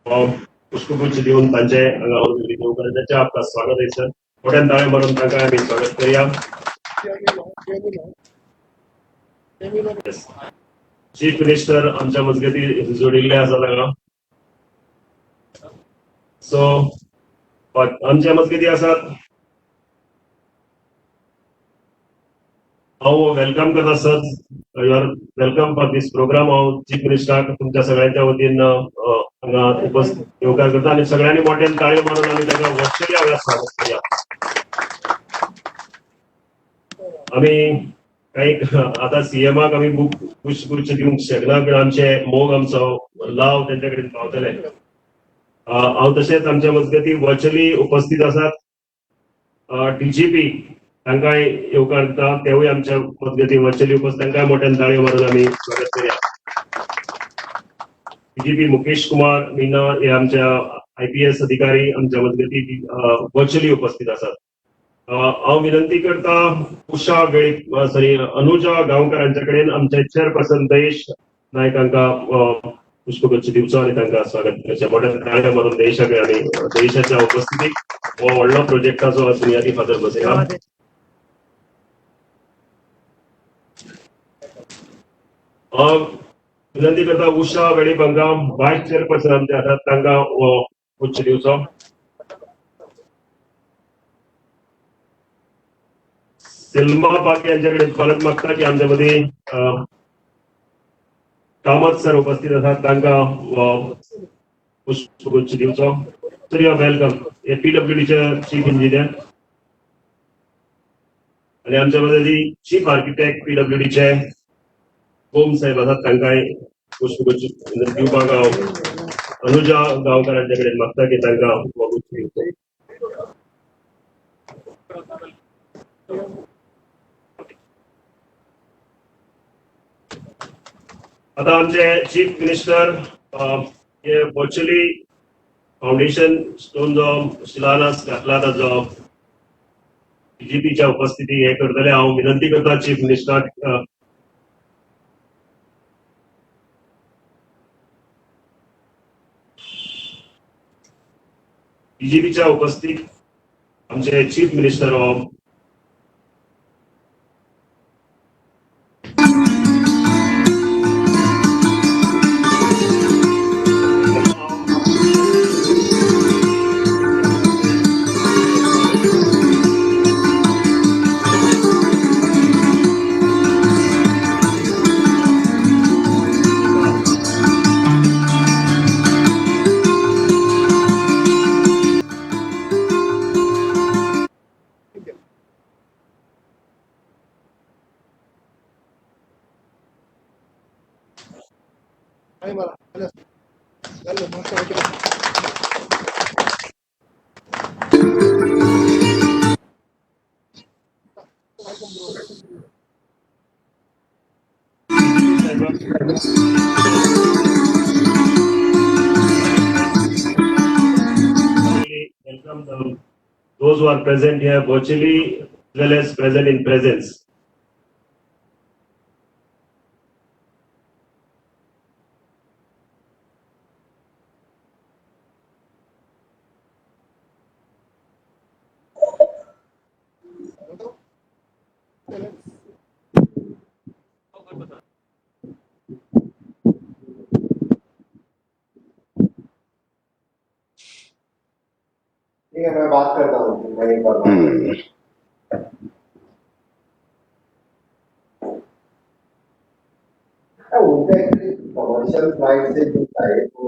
पुष्पगुच्छ दिवन तांचे हांगा येवकारण्याचे आपका स्वागत आहे सर. मोठ्यान ताळे मारून तांकां आमी स्वागत करूया. चीफ मिनिस्टर आमच्या मजगती जोडिल्ले आसा हांगा. सो आमच्या मजगती आसात. हांव वेलकम करता sir. You are welcome for this program. हांव चीफ मिनिस्टराक तुमच्या सगळ्यांच्या वतीन हांगा उपस्थित येवकार करता आनी सगळ्यांनी मोठ्यान ताळयो मारून आमी तांकां वर्चुअली हांगा स्वागत करूया. आमी काही आता सीएमाक आमी पुष्पगुच्छ दिवंक शकना पण आमचे मोग आमचो लाव तेंचे कडेन पावतले. हांव तशेंच आमच्या मजगती वर्चुअली उपस्थित आसात. डीजीपी तांकांय येवकार करता. तेवूय आमच्या मजगती वर्चुअली उपस्थित. तांकांय मोठ्यान ताळयो मारून आमी स्वागत करूया. डीजीपी मुकेश कुमार मीना हे आमच्या IPS अधिकारी आमच्या मजगती वर्चुअली उपस्थित आसात. हांव विनंती करता उषा अनुजा गांवकर हांचे कडेन आमचे चेअरपर्सन देश नायक हांकां पुष्पगुच्छ दिवचो आनी तांकां स्वागत करचें. मोठ्यान ताळयो मारून देशाक आनी देशाच्या उपस्थितीक हो व्हडलो प्रोजेक्टाचो बुनयादी फातर बसयला. विनंती करता उषा वेळीपंका वायस चेअरपर्सन आमचे आसात तांकां गुच्छ दिवचो. सिल्मा पाके यांच्या कडेन परत मागता की आमच्या मध्ये कामत सर उपस्थित आसात तांकां पुष्पगुच्छ दिवचो. Sir you are welcome. हे PWDचे चीफ इंजिनियर आणि आमच्या मध्ये चीफ आर्किटेक्ट PWDचे ओम साहेब आसात तांकांय पुष्पगुच्छ दिवपाक अनुजा गांवकर हांचे कडेन मागता की तांकां गुच्छ दिवचो. आता आमचे चीफ मिनिस्टर हे वर्चुअली फाउंडेशन स्टोन जो शिलान्यास घातला ताजो DGPच्या उपस्थिती हे करतले. हांव विनंती करता चीफ मिनिस्टराक DGPच्या उपस्थितीत आमचे chief minister welcome those who are present here virtually as well as present in presence. मैं बात करता हूँ, मैं नहीं कर रहा हूँ। उनका कमर्शियल फ्लाइट से जो है वो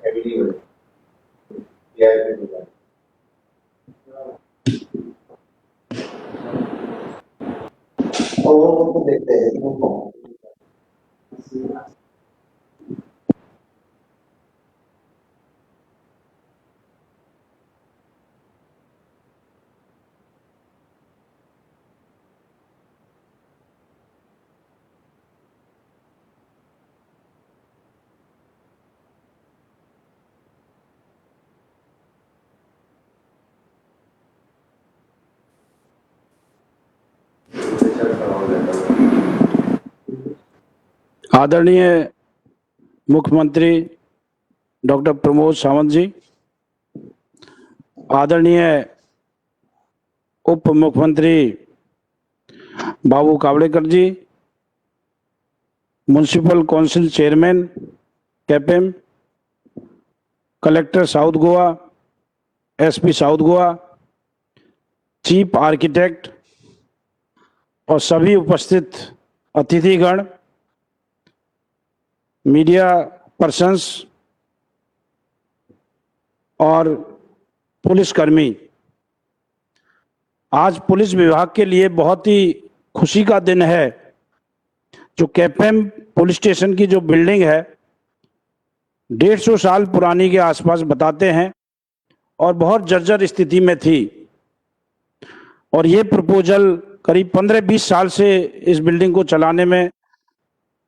हेवीली हो वो देखते हैं आदरणीय मुख्यमंत्री डॉक्टर प्रमोद सावंत जी, आदरणीय उप मुख्यमंत्री Babu Kavdekar ji, municipal council chairman Quepem, collector south Goa, SP south Goa, chief architect और सभी उपस्थित अतिथिगण, मीडिया पर्सन्स और पुलिसकर्मी, आज पुलिस विभाग के लिए बहुत ही खुशी का दिन है। जो कैपेम पुलिस स्टेशन की जो बिल्डिंग है 150 साल पुरानी के आसपास बताते हैं और बहुत जर्जर स्थिति में थी, और ये प्रपोजल करीब 15-20 साल से इस बिल्डिंग को चलाने में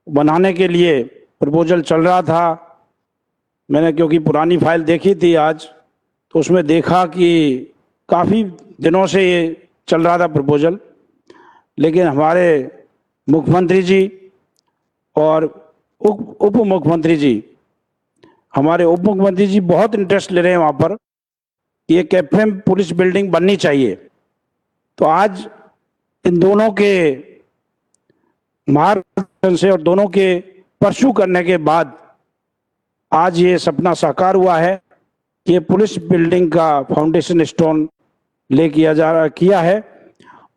बनाने के लिए प्रपोजल चल रहा था। मैंने क्योंकि पुरानी फाइल देखी थी आज, तो उसमें देखा कि काफ़ी दिनों से ये चल रहा था प्रपोजल, लेकिन हमारे मुख्यमंत्री जी और उप मुख्यमंत्री जी, हमारे उप मुख्यमंत्री जी बहुत इंटरेस्ट ले रहे हैं वहाँ पर कि ये कैफे पुलिस बिल्डिंग बननी चाहिए। तो आज इन दोनों के मार्गदर्शन से और दोनों के परसू करने के बाद आज ये सपना साकार हुआ है कि ये पुलिस बिल्डिंग का फाउंडेशन स्टोन किया है।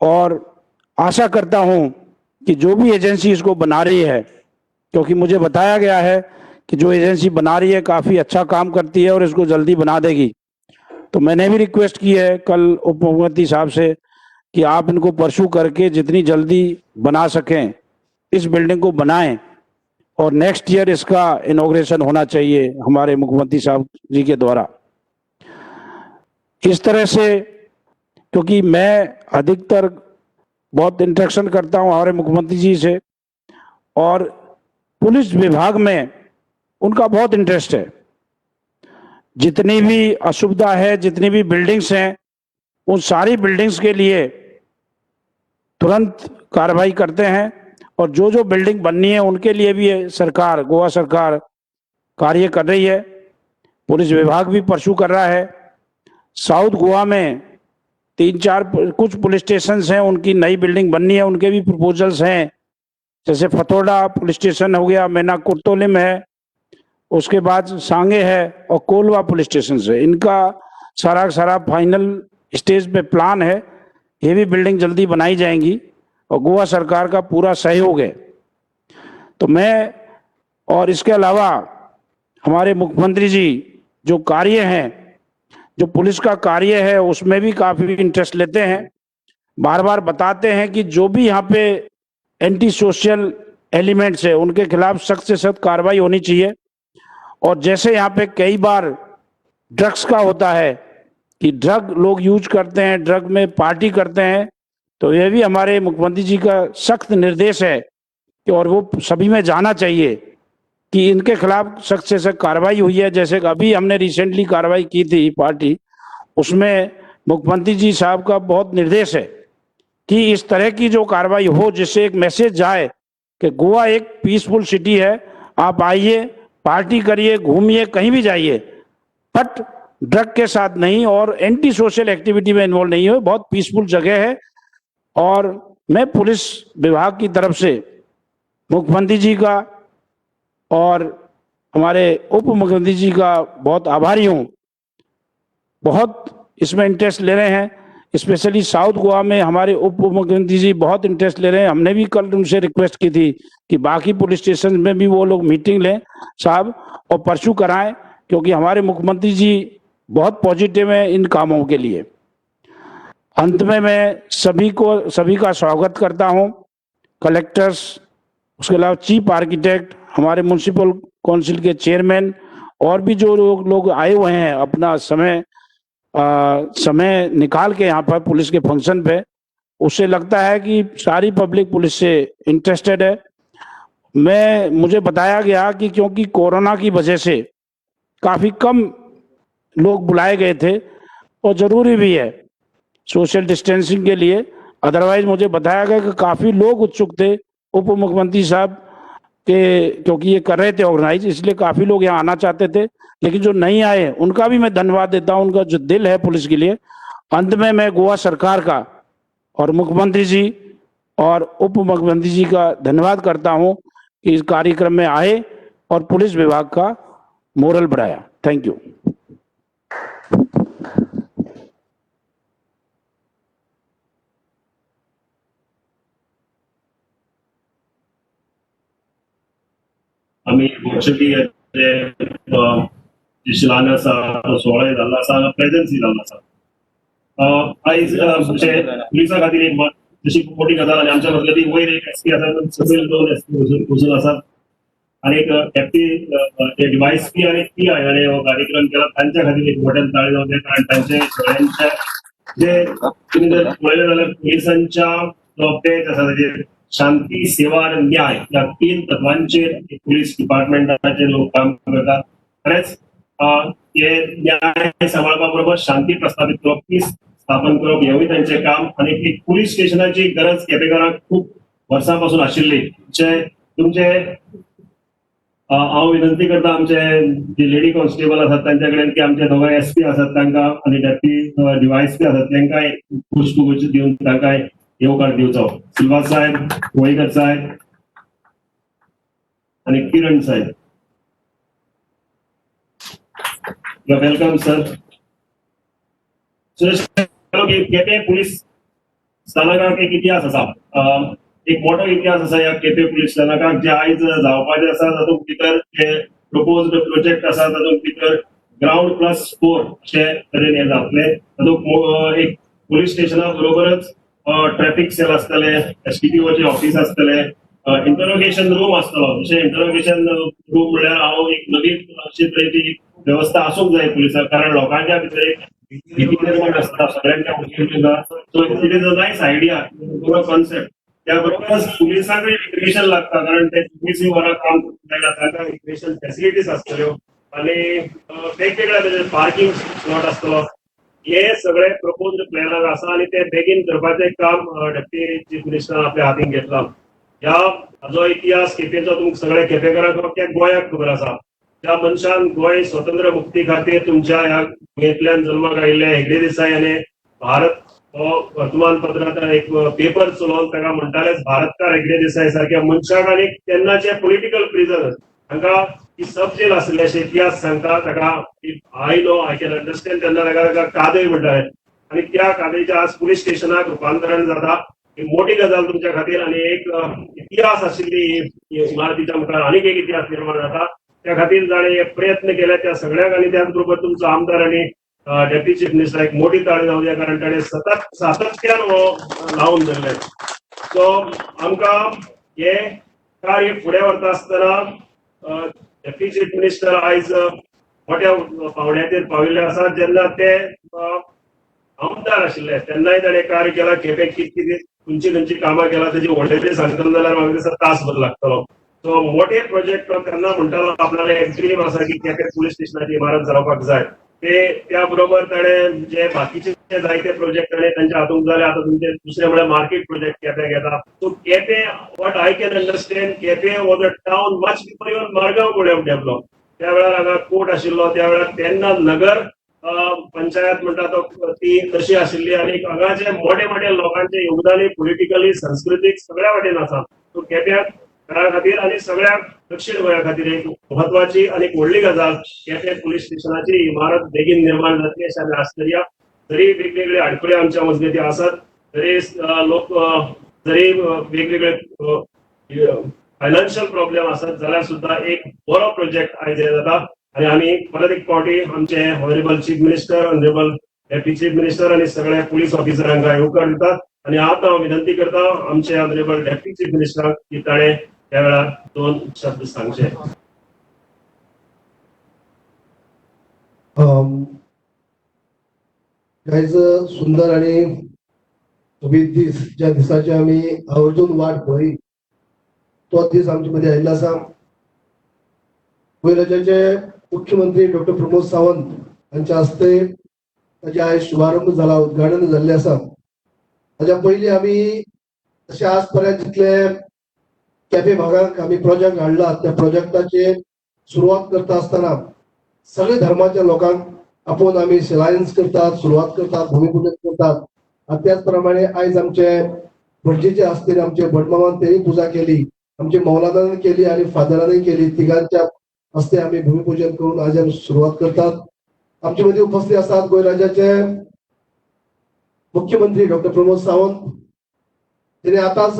और आशा करता हूँ कि जो भी एजेंसी इसको बना रही है, क्योंकि मुझे बताया गया है कि जो एजेंसी बना रही है काफ़ी अच्छा काम करती है और इसको जल्दी बना देगी, तो मैंने भी रिक्वेस्ट की है कल उप मुख्यमंत्री साहब से कि आप इनको परसू करके जितनी जल्दी बना सकें इस बिल्डिंग को बनाएं, और नेक्स्ट ईयर इसका इनॉग्रेशन होना चाहिए हमारे मुख्यमंत्री साहब जी के द्वारा। इस तरह से, क्योंकि मैं अधिकतर बहुत इंटरेक्शन करता हूँ हमारे मुख्यमंत्री जी से, और पुलिस विभाग में उनका बहुत इंटरेस्ट है। जितनी भी असुविधा है, जितनी भी बिल्डिंग्स हैं, उन सारी बिल्डिंग्स के लिए तुरंत कार्रवाई करते हैं, और जो जो बिल्डिंग बननी है उनके लिए भी सरकार, गोवा सरकार कार्य कर रही है। पुलिस विभाग भी परसू कर रहा है। साउथ गोवा में 3-4 कुछ पुलिस स्टेशन हैं, उनकी नई बिल्डिंग बननी है, उनके भी प्रपोजल्स हैं। जैसे फतोड़ा पुलिस स्टेशन हो गया, मैना कुर्तोलिम है, उसके बाद सांगे है और कोलवा पुलिस स्टेशन है। इनका सारा फाइनल स्टेज पे प्लान है। ये भी बिल्डिंग जल्दी बनाई जाएंगी और गोवा सरकार का पूरा सहयोग है। तो मैं, और इसके अलावा हमारे मुख्यमंत्री जी जो कार्य हैं, जो पुलिस का कार्य है, उसमें भी काफ़ी इंटरेस्ट लेते हैं। बार बार बताते हैं कि जो भी यहाँ पे एंटी सोशल एलिमेंट्स है उनके खिलाफ सख्त से सख्त कार्रवाई होनी चाहिए। और जैसे यहाँ पे कई बार ड्रग्स का होता है कि ड्रग लोग यूज करते हैं, ड्रग में पार्टी करते हैं, तो यह भी हमारे मुख्यमंत्री जी का सख्त निर्देश है कि और वो सभी में जाना चाहिए कि इनके खिलाफ सख्त से सख्त कार्रवाई हुई है। जैसे अभी हमने रिसेंटली कार्रवाई की थी पार्टी, उसमें मुख्यमंत्री जी साहब का बहुत निर्देश है कि इस तरह की जो कार्रवाई हो जिससे एक मैसेज जाए कि गोवा एक पीसफुल सिटी है, आप आइए, पार्टी करिए, घूमिए, कहीं भी जाइए, बट ड्रग के साथ नहीं और एंटी सोशल एक्टिविटी में इन्वॉल्व नहीं हो। बहुत पीसफुल जगह है। और मैं पुलिस विभाग की तरफ से मुख्यमंत्री जी का और हमारे उप मुख्यमंत्री जी का बहुत आभारी हूँ। बहुत इसमें इंटरेस्ट ले रहे हैं, स्पेशली साउथ गोवा में हमारे उप मुख्यमंत्री जी बहुत इंटरेस्ट ले रहे हैं। हमने भी कल उनसे रिक्वेस्ट की थी कि बाकी पुलिस स्टेशन में भी वो लोग मीटिंग लें साहब और परसू कराएं, क्योंकि हमारे मुख्यमंत्री जी बहुत पॉजिटिव हैं इन कामों के लिए। अंत में मैं सभी का स्वागत करता हूं, कलेक्टर्स, उसके अलावा चीफ आर्किटेक्ट, हमारे म्युनिसिपल काउंसिल के चेयरमैन और भी जो लोग आए हुए हैं अपना समय निकाल के यहाँ पर पुलिस के फंक्शन पे। उससे लगता है कि सारी पब्लिक पुलिस से इंटरेस्टेड है। मुझे बताया गया कि क्योंकि कोरोना की वजह से काफ़ी कम लोग बुलाए गए थे और ज़रूरी भी है सोशल डिस्टेंसिंग के लिए, अदरवाइज मुझे बताया गया कि काफ़ी लोग उत्सुक थे। उप मुख्यमंत्री साहब कि क्योंकि ये कर रहे थे ऑर्गेनाइज, इसलिए काफी लोग यहाँ आना चाहते थे, लेकिन जो नहीं आए उनका भी मैं धन्यवाद देता हूँ, उनका जो दिल है पुलिस के लिए। अंत में मैं गोवा सरकार का और मुख्यमंत्री जी और उप मुख्यमंत्री जी का धन्यवाद करता हूँ कि इस कार्यक्रम में आए और पुलिस विभाग का मोरल बढ़ाया। Thank you. आम्ही वर्षी शिलान्यास आसा सोहळे जाल्लो आसा, प्रेझेन्स जाल्लो आसा। आयज पुलिसा खातीर एक जशी मोठी गजाल आनी आमच्या मजगती वयर एक एसपी आसा, सकयल 2 एसपी वचून आसात आणि एक एफटी डिवायस पी आणि पीआय हाणें हो कार्यक्रम केला। तांच्या खातीर एक मोठ्यान ताळी जावं, कारण तांचे सगळ्यांचे जे तुम्ही जर पळयलें जाल्यार पुलिसांच्या जो पेज आसा ताचेर शांती, सेवा आणि न्याय या 3 तत्वांचेर पुलीस डिपार्टमेंटाचे लोक काम करतात। खरेंच हे न्याय सांबाळपा बरोबर शांती प्रस्थापित करप, पीस स्थापन करप हेवूय तांचें काम। आणि एक पुलीस स्टेशनाची गरज केपेकारांक खूप वर्सां पासून आशिल्ली। तुमचे हांव विनंती करता आमचे जे लेडी कॉन्स्टेबल आसात तांच्या कडेन की आमचे दोगांय एसपी आसात तांकां आणि डेप्टी डिवायएसपी आसात तांकांय पुष्पगुच्छ दिवन तांकांय येवकार दिवचो। सिल्वा साहेब, गोळीकर साहेब आणि किरण साहेब, वेलकम सर। केपे पुलीस स्थानकाक एक इतिहास आसा, एक मोठो इतिहास आसा ह्या केपे पुलीस स्थानकाक, जे आयज जावपाचें आसा। तातूंत भितर जे प्रपोज्ड प्रोजेक्ट आसा तातूंत भितर ग्राउंड +4 अशे तरेन हे जातले। तातूंत एक पुलीस स्टेशना बरोबरच ट्रॅफिक सेल आसतले, एसडीपीओचे ऑफिस आसतले, इंटरोगेशन रूम आसतलो। जशें इंटरोगेशन रूम म्हळ्यार हांव एक नवीन अशी तरेची व्यवस्था आसूंक जाय पुलिसाक, कारण लोकांच्या भितर एक भीती निर्माण आसता सगळ्यांच्या उद्देगां। So it is a nice idea, बरो कॉन्सेप्ट। त्या बरोबरच पुलिसांकय इन्फॉर्मेशन लागता, कारण ते 24 वरां काम करता, तांकां इन्फॉर्मेशन फॅसिलिटीज आसतल्यो आणि वेगवेगळ्या पार्किंग स्लॉट आसतलो। हे सगळे प्रपोज्ड प्लॅनाक आसा आणि ते बेगीन करपाचें काम डेप्युटी चीफ मिनिस्टरान आपल्या हातीन घेतला। ह्या हाजो इतिहास केपेचो तुमकां सगळे केपेकारांक अख्ख्या गोंयाक खबर आसा। त्या मनशान गोंय स्वतंत्र मुक्ती खातीर तुमच्या ह्या गोंयांतल्यान जल्माक आयिल्ले हेगडे देसाई हाणें भारत हो वर्तमानपत्रांत एक पेपर चलोवन ताका म्हणटालेच भारतकार हेगडे देसाई सारख्या मनशाक आनी तेन्नाचे पॉलिटिकल प्रिजनर्स हांकां ही सब जेल आसले अशे इतिहास सांगता। ताका I know I can understand तेन्ना ताका कादय म्हणटाले आणि त्या कादयच्या आज पुलीस स्टेशनाक रुपांतरण जाता। ही मोठी गजाल तुमच्या खातीर आणि एक इतिहास आशिल्ली इमारतीच्या मुखार आनीक एक इतिहास निर्माण जाता। त्या खातीर जाणे प्रयत्न केले त्या सगळ्यांक आणि त्याच बरोबर तुमचो आमदार आणि डेप्युटी चीफ मिनिस्टर एक मोठी ताळी जाऊ द्या, कारण ताणें सातत्यान हो लावून धरले। सो आमकां हे कार्य फुडें व्हरता आसतना डेप्युटी चीफ मिनिस्टर आयज मोठ्या पावंड्याचेर पाविल्ले आसात। जेन्ना ते आमदार आशिल्ले तेन्नाय ताणें कार्य केला, केपेक कितें खंयची कामां केला ताची व्हडलें सांगतलो जाल्यार म्हाका दिसता तासभर लागतलो। सो मोठे प्रोजेक्ट तेन्ना म्हणटालो आपल्याला एक ड्रीम आसा की केपें पुलीस स्टेशनाची इमारत जावपाक जाय। त्या बरोबर ताणें जे बाकीचे जायते प्रोजेक्ट ताणें तांच्या हातूंत जाले। आतां तुमचे दुसरे म्हळ्यार मार्केट प्रोजेक्ट केपें घेता। So Quepem what I can understand, Quepem was a town much before even Margao कुड हॅव डेव्हलप्ड। त्या वेळार हांगा कोर्ट आशिल्लो, त्या वेळार तेन्ना नगर पंचायत म्हणटा तो ती तशी आशिल्ली आणि हांगाचे मोठे मोठे लोकांचे योगदान पॉलिटिकली संस्कृतीक सगळ्या वाटेन आसा। सो केप्याक घरा खातीर आणि सगळ्या दक्षिण गोंया खातीर एक महत्वाची आणि व्हडली गजाल केपें पुलीस स्टेशनाची इमारत बेगीन निर्माण जातली अशें आमी आस्तया। जरी वेगवेगळे आडखळे आमच्या मजगती आसात, जरी लोक जरी वेगवेगळे फायनान्शियल प्रॉब्लेम आसात, जाल्यार सुद्धा एक बरो प्रोजेक्ट आयज हे जाता। आणि आम्ही परत एक फावटी आमचे honourable chief minister, honourable deputy chief minister आणि सगळ्या पुलीस ऑफिसरांक येवकार दितात। आणि आता हांव विनंती करता आमचे ऑनरेबल डेप्युटी चीफ मिनिस्टराक की ताणें त्या वेळार 2 शब्द सांगचे। कायच सुंदर आणि सोबीत दीस, ज्या दिसाची आम्ही आवर्जून वाट पळयली तो दीस आमचे मध्ये आयिल्लो आसा। गोंय राज्याचे मुख्यमंत्री डॉक्टर प्रमोद सावंत हांच्या हस्ते ताचे आयज शुभारंभ जाला, उद्घाटन जाल्ले आसा। ताच्या पयलीं आमी अशें आज पर्यंत जितले केपें भागात आम्ही प्रोजेक्ट हाडला. त्या प्रोजेक्टाची सुरुवात करता असताना सगळे धर्माच्या लोकांक आपोवन आम्ही सिलायन्स करतात, सुरुवात करतात, भूमिपूजन करतात. आणि त्याचप्रमाणे आयज आमचे भटजीचे आसतीन आमचे भटमामान तेही पूजा केली, आमचे मौलानान केली आणि फादरानही केली. तिघांच्या हस्ते आम्ही भूमिपूजन करून आज आम्ही सुरुवात करतात. आमच्या मध्ये उपस्थित असतात गोंय राज्याचे मुख्यमंत्री डॉक्टर प्रमोद सावंत. तिने आताच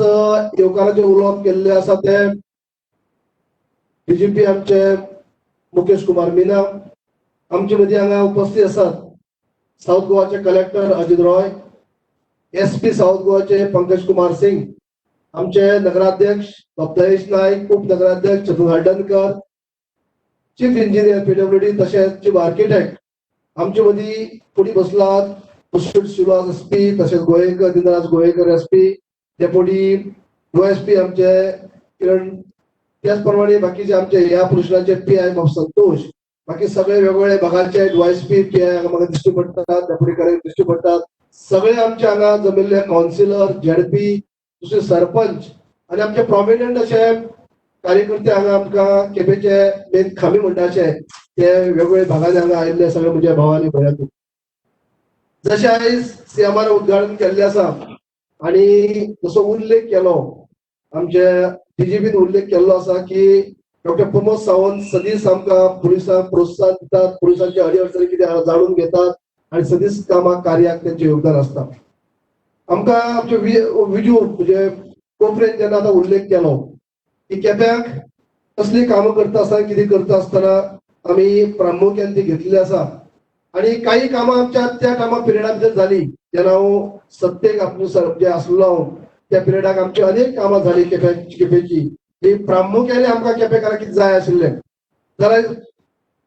येवकाराचे उलोवप केल्ले आसा ते डीजीपी आमचे मुकेश कुमार मीना. आमचे मध्ये हांगा उपस्थित असतात साऊथ गोवाचे collector Ajit Roy, SP south गोवाचे पंकज कुमार सिंग, आमचे नगराध्यक्ष भक्तेश नाईक, उपनगराध्यक्ष Chatur Haldankar, chief engineer PWD तसेच चीफ आर्किटेक्ट. आमचे मदी फुडी बसलात मुर्शिद श्रीनिवास एसपी, तसेच Goyekar Dinraj Goyekar SP, deputy DSP आमचे किरण. त्याचप्रमाणे बाकीचे आमचे ह्या पुरुषांचे पीआय संतोष, बाकी सगळे वेगवेगळे भागाचे डीएसपी पीआय म्हाका दिश्टी पडटात, डेप्युटी कलेक्टर दिश्टी पडटात. सगळे आमचे हांगा जमिल्ले काउन्सिलर, झेडपी, दुसरे सरपंच आणि आमचे प्रॉमिनंट असे कार्यकर्ते हांगा आमकां केपेंचे मेन खामी म्हणटाचे ते वेगवेगळे भागांनी हांगा आयिल्ले सगळे म्हज्या भावांनी भयणात. जशें आयज सीएमान उद्घाटन केल्लें आसा आणि जसो उल्लेख केलो आमचे डीजीपीन उल्लेख केल्लो आसा की डॉक्टर प्रमोद सावंत सदीस आमकां पुलिसांक प्रोत्साहन दितात, पुलिसांचे अडीअडचणी कितें जाणून घेतात आणि सदीस कामाक कार्याक तेंचे योगदान आसता. आमकां आमचे विजू म्हणजे कोपरेन जेन्ना आतां उल्लेख केलो की केप्याक कसली कामां करता आसतना कितें करता आसतना आमी प्रामुख्यान ती घेतली आसा. आणि काही कामां आमच्या त्या कामा पिरियडा भितर जाली जेन्ना हांव सत्तेक जे आसलो हांव त्या पिरियडाक आमची अनेक कामां जाली केपेंची. ही प्रामुख्याने आमकां केपेंकारांक कितें जाय आशिल्लें जाल्यार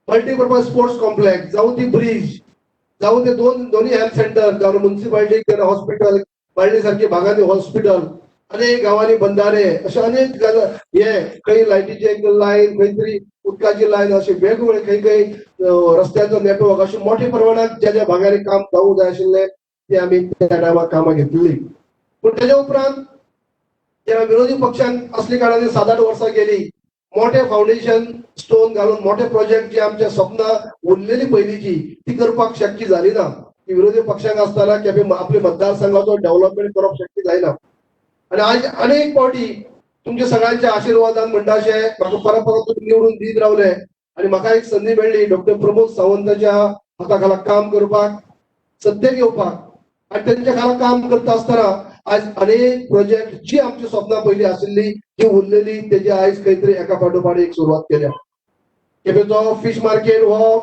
मल्टीपर्पज स्पोर्ट्स कॉम्प्लेक्स जावं ती ब्रिज जावं ते दोन्ही हेल्थ सेंटर जावं म्युनिसिपालिटी हॉस्पिटल बाळ्ळी सारखी भागांनी हॉस्पिटल, अनेक गावांनी बंधारे, अशे अनेक हे खंय लायटीचे लायन, खंय तरी उदकाची लायन, असे वेगवेगळे खंय रस्त्याचो नेटवर्क अशे मोठ्या प्रमाणात ज्या ज्या भागांनी काम जावूंक जाय आशिल्लें ते आमी त्या टायमार कामां घेतली. पूण तेज्या उपरांत जेन्ना विरोधी पक्षांक असली कारणाने 7-8 वर्सां गेली, मोठे फाउंडेशन स्टोन घालून मोठे प्रोजेक्ट जे आमच्या स्वप्नां उरलेली पयलींची ती करपाक शक्य जाली ना. ती विरोधी पक्षांक आसतना केपें आपल्या मतदारसंघाचो डेव्हलपमेंट करप शक्य जायना. आणि आज अनेक फावटी तुमच्या सगळ्यांच्या आशीर्वादान म्हणटा अशें म्हाका परत परत तुम्ही निवडून दीत रावले आणि म्हाका एक संधी मेळ्ळी डॉक्टर प्रमोद सावंताच्या हाताखाला काम करपाक, सत्तेक येवपाक. आणि त्यांच्या खाला काम करता आसतना आज अनेक प्रोजेक्ट जी आमची स्वप्नां पयली आशिल्ली जी उरलेली तेजी आयज खंय तरी एका फाटोफाट एक सुरवात केल्या. केपेंचो फिश मार्केट हो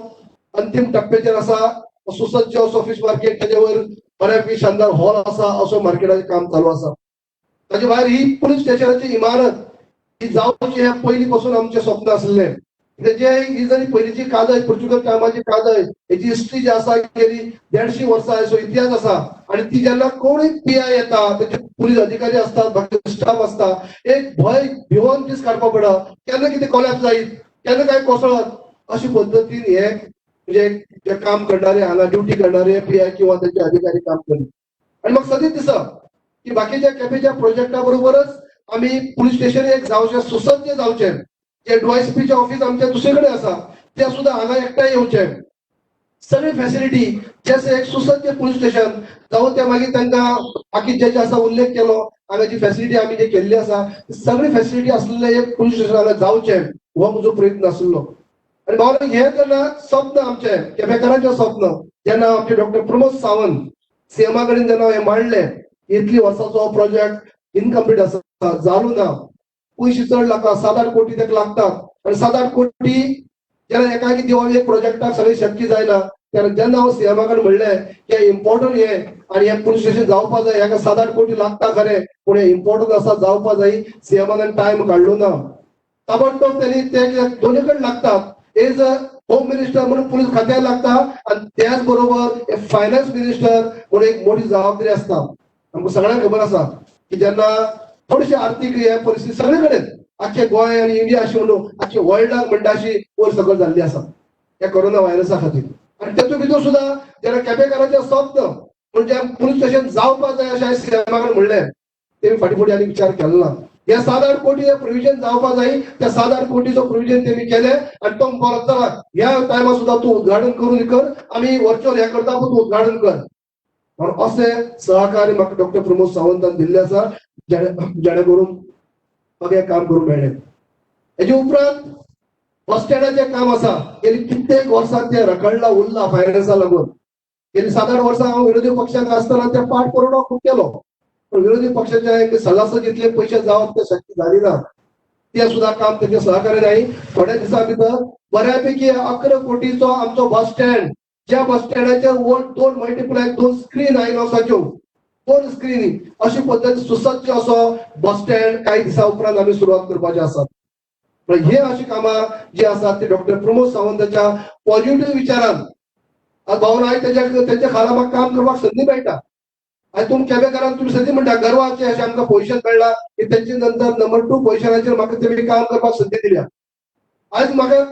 अंतिम टप्प्याचेर आसा. सुसज्ज असो फिश मार्केट, तेजे वयर बऱ्यापैकी शानदार हॉल आसा, असो मार्केटाचें काम चालू आसा. ताचे भायर ही पुलीस स्टेशनाची इमारत ही जावची हे पयली पासून आमचे स्वप्न आसलें. तेजे ही जरी पयलीची कादय पोर्चुगल टायमाची कादय हेची हिस्ट्री जी आसा गेली 150 वर्सां हेचो इतिहास आसा. आणि ती जेन्ना कोणूय पीआय येता, तेचे पुलीस अधिकारी असतात, बाकी स्टाफ असता, एक भय भिवून दीस काडपा पडा केन्ना कितें कोलॅप्स जायत, केन्ना काय कोसळत, अशी पद्दतीन हे म्हणजे जे काम करणारे हांगा ड्युटी करणारे पीआय किंवा त्यांचे अधिकारी काम करतात. आणि म्हाका सदीच दिसता की बाकीच्या केपेंच्या प्रोजेक्टा बरोबरच आमी पुलीस स्टेशन एक जावचें, सुसज्ज जावचें. जे डीएसपीचे ऑफिस आमच्या दुसरे कडेन आसा ते सुद्धा हांगा एकठांय येवचें. सगळी फॅसिलिटी जशें एक सुसज्ज पुलीस स्टेशन जावं ते मागीर तांकां बाकी जे आसा उल्लेख केलो हांगा जी फॅसिलिटी आमी जे केल्ली आसा सगळी फॅसिलिटी आसलेले एक पुलीस स्टेशन हांगा जावचें हो म्हजो प्रयत्न आसलो. आणि भावना हे जेन्ना स्वप्न आमचें केपेंकारांचें स्वप्न जेन्ना आमचे डॉक्टर प्रमोद सावंत सीएमा कडेन जेन्ना हे मांडलें इतली वर्साचो प्रोजेक्ट इनकम्प्लीट आसा, जालो ना, पयशे चड लागता, 7-8 कोटी ताका लागतात. आणि 7-8 कोटी जेन्ना एकाकी दिवप एक प्रोजेक्टाक सगळें शक्य जायना तेन्ना जेन्ना हांव सीएमा कडेन म्हणलें की हे इम्पॉर्टंट हे आणि हे पुलीस स्टेशन जावपा जाय, हाका 7-8 कोटी लागता खरें पूण हे इम्पॉर्टंट आसा जावपा जाय. सीएमान टायम काडलो ना, ताबडतोब त्यांनी ते दोन्ही कडेन लागतात. एज अ होम मिनिस्टर म्हणून पुलीस खात्याक लागता आणि त्याच बरोबर फायनान्स मिनिस्टर म्हणून एक मोठी जबाबदारी आसता. आमकां सगळ्यांक खबर आसा की जेन्ना थोडीशी आर्थीक हे परिस्थिती सगळे कडेन आख्खे गोंय आणि इंडिया अशी म्हणून आख्खे वर्ल्डाक म्हणटा अशी वयर सकयल जाल्ली आसा ह्या कोरोना व्हायरसा खातीर. आणि तेतून भितर सुद्धा जेन्ना केपेंकारांचें स्वप्न म्हणजे पुलीस स्टेशन जावपा जाय अशें सीएमा कडेन म्हणलें ते फाटीं फुडें आनी विचार केलो ना. या 7-8 कोटी प्रोव्हिजन जावपा जाय त्या 7-8 कोटीचो प्रोव्हिजन त्यांनी केले आणि तो परत चला ह्या टायमा सुद्धा तू उद्घाटन करून कर आम्ही व्हर्च्युअल हे करता पण तू उद्घाटन कर म्हणून असे सहकार्य म्हाका डॉक्टर प्रमोद सावंतान दिल्ले आसा जेणे करून म्हाका हे काम करूंक मेळ्ळें हेजे उपरांत बस स्टँडाचे काम आसा गेली कित्येक वर्सां ते रखडला उरला फायनान्सा लागून गेली 7-8 वर्सां हांव विरोधी पक्षांत आसतना ते पाठ पुरवणो खूब केलो पण विरोधी पक्षाचे सदस्य जितले पयशे जावप ते शक्य जाली ना ते सुद्धा काम त्याचे सहकार्य नाही थोड्या दिवसा भितर बऱ्यापैकी 11 कोटीचो आमचो बस स्टँड ज्या बस स्टँडाचेर 2 मल्टिप्लाय 2 स्क्रीन आयनॉक्साच्यो 2 स्क्रीन अशी पद्दत सुसज्ज असो बस स्टँड काही दिसा उपरांत आम्ही सुरुवात करपाचे आसात पण हे अशी कामां जी आसात ती डॉक्टर प्रमोद सावंताच्या पॉझिटिव्ह विचारान आज भावना आहे त्यांच्या खाला म्हाका काम करपाक संधी मेळटा आज तुम केपेकारांक तुम्ही संधी म्हणटा गर्वाचे अशें आमकां पोझिशन मेळ्ळा की तेंचे नंतर नंबर 2 पोझिशनाचेर म्हाका तेमी काम करपाक संधी दिल्या आज म्हाका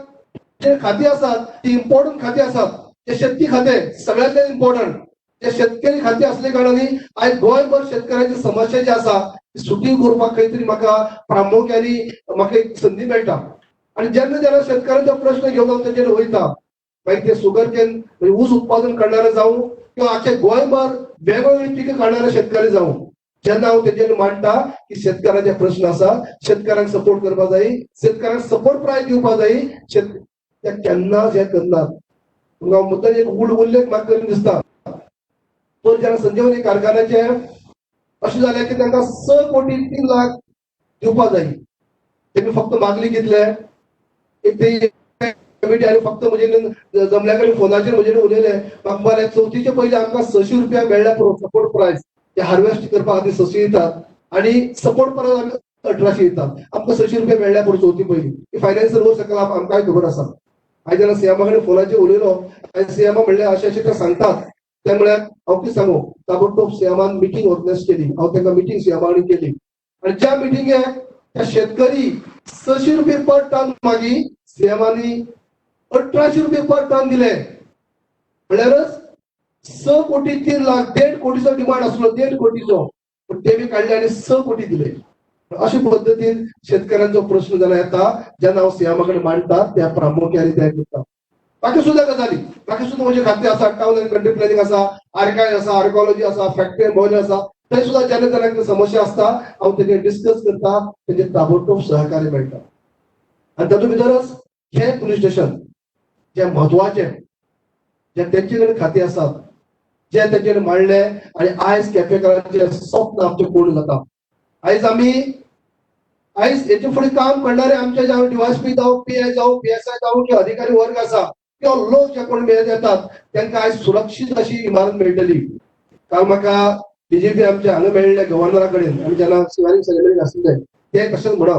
जे खाती आसात ती इम्पॉर्टंट खाती आसात ते शेतकी खाते सगळ्यांतले इम्पॉर्टंट ते शेतकरी खाते असले कारणाने आज गोंयभर शेतकऱ्याची समस्या जी आसा ती सुटी करपाक खंय तरी म्हाका प्रामुख्याने म्हाका एक संधी मेळटा आणि जेन्ना शेतकऱ्यांचो प्रश्न घेवन हांव तेचेर वयता मागीर ते शुगर केन म्हणजे ऊस उत्पादन करणारे जावं किंवा आख्या गोंयभर वेगवेगळी पिकां काडणारे शेतकरी जावं जेन्ना हांव तेचेर मांडटा की शेतकऱ्याचे प्रश्न आसा शेतकऱ्यांक सपोर्ट करपाक जाय शेतकऱ्यांक सपोर्ट प्रायस दिवपाक जाय ते केन्नाच हे करनात हांव मुद्दल एक उल्लेख म्हाका करून दिसता तर जेन्ना संजीवनी कारखान्याचे अशें जालें की तांकां 6 कोटी 3 लाख दिवपाक जाय तेमी फक्त मागली कितले एक ते कमिटी आनी फक्त म्हणजे जमल्या कडेन फोनाचेर म्हजे उलयले म्हाका बरें चवथीचे पयलीं आमकां 600 रुपया मेळ्ळ्या सपोर्ट प्रायस ते हार्वेस्ट करपा खातीर 600 दितात आणि सपोर्ट प्रायस आमी 1800 दितात आमकां 600 रुपया मेळ्ळ्या पुरो चवथी पयलीं फायनान्शियल वर्स सकल आमकांय खबर आसा हांवें जेन्ना सीएमा कडेन फोनाचेर उलयलो आनी सीएमा म्हणलें अशें ते सांगतात त्यामुळे हांव कितें सांगू ताबडतोब सीएमान मिटींग ऑर्गनायज केली हांव तांकां मिटींग सीएमा कडेन केली आणि ज्या मिटींगेक त्या शेतकरी 600 रुपये पर टन मागी सीएमानी 1800 रुपये पर टन दिले म्हणल्यारच 6 कोटी 3 लाख 1.5 कोटीचो डिमांड आसलो 1.5 कोटीचो पण ते बी काडले आणि 6 कोटी दिले अशा पद्धतीन शेतकऱ्यांचो प्रश्न जेन्ना येता जेन्ना हांव सीएमा कडेन मांडटा त्या प्रामुख्याने ते करता बाकी सुद्धा गजाली बाकी सुद्धा म्हणजे खाते आसा टाउन एंड कंट्री प्लॅनिंग आसा आर्काय आसा आर्कोलॉजी आसा फॅक्टरी एंड बॉयलर आसा थंय सुद्धा जेन्ना जेन्ना समस्या आसता हांव तेजे डिस्कस करता तेजे ताबडतोब सहकार्य मेळटा आणि तातूंत भितरच हे पुलीस स्टेशन जे म्हत्वाचे जे तेंचे कडेन खाती आसात जे तेंचेर मांडले आणि आयज केपेकारांचे स्वप्न आमचे पूर्ण जाता आयज हेचे फुडें काम करणारे आमचे जे डीवायएसपी जावं पीआय जावं पीएसआय जावं किंवा अधिकारी वर्ग आसा किंवा लोक जे कोण मेळ येतात तांकां आयज सुरक्षीत अशी इमारत मेळटली काल म्हाका डीजीपी आमचे हांगा मेळ्ळे गव्हर्नरा कडेन आमी जेन्ना शिवाजी सेरेमनी आसले ते तशेंच म्हणा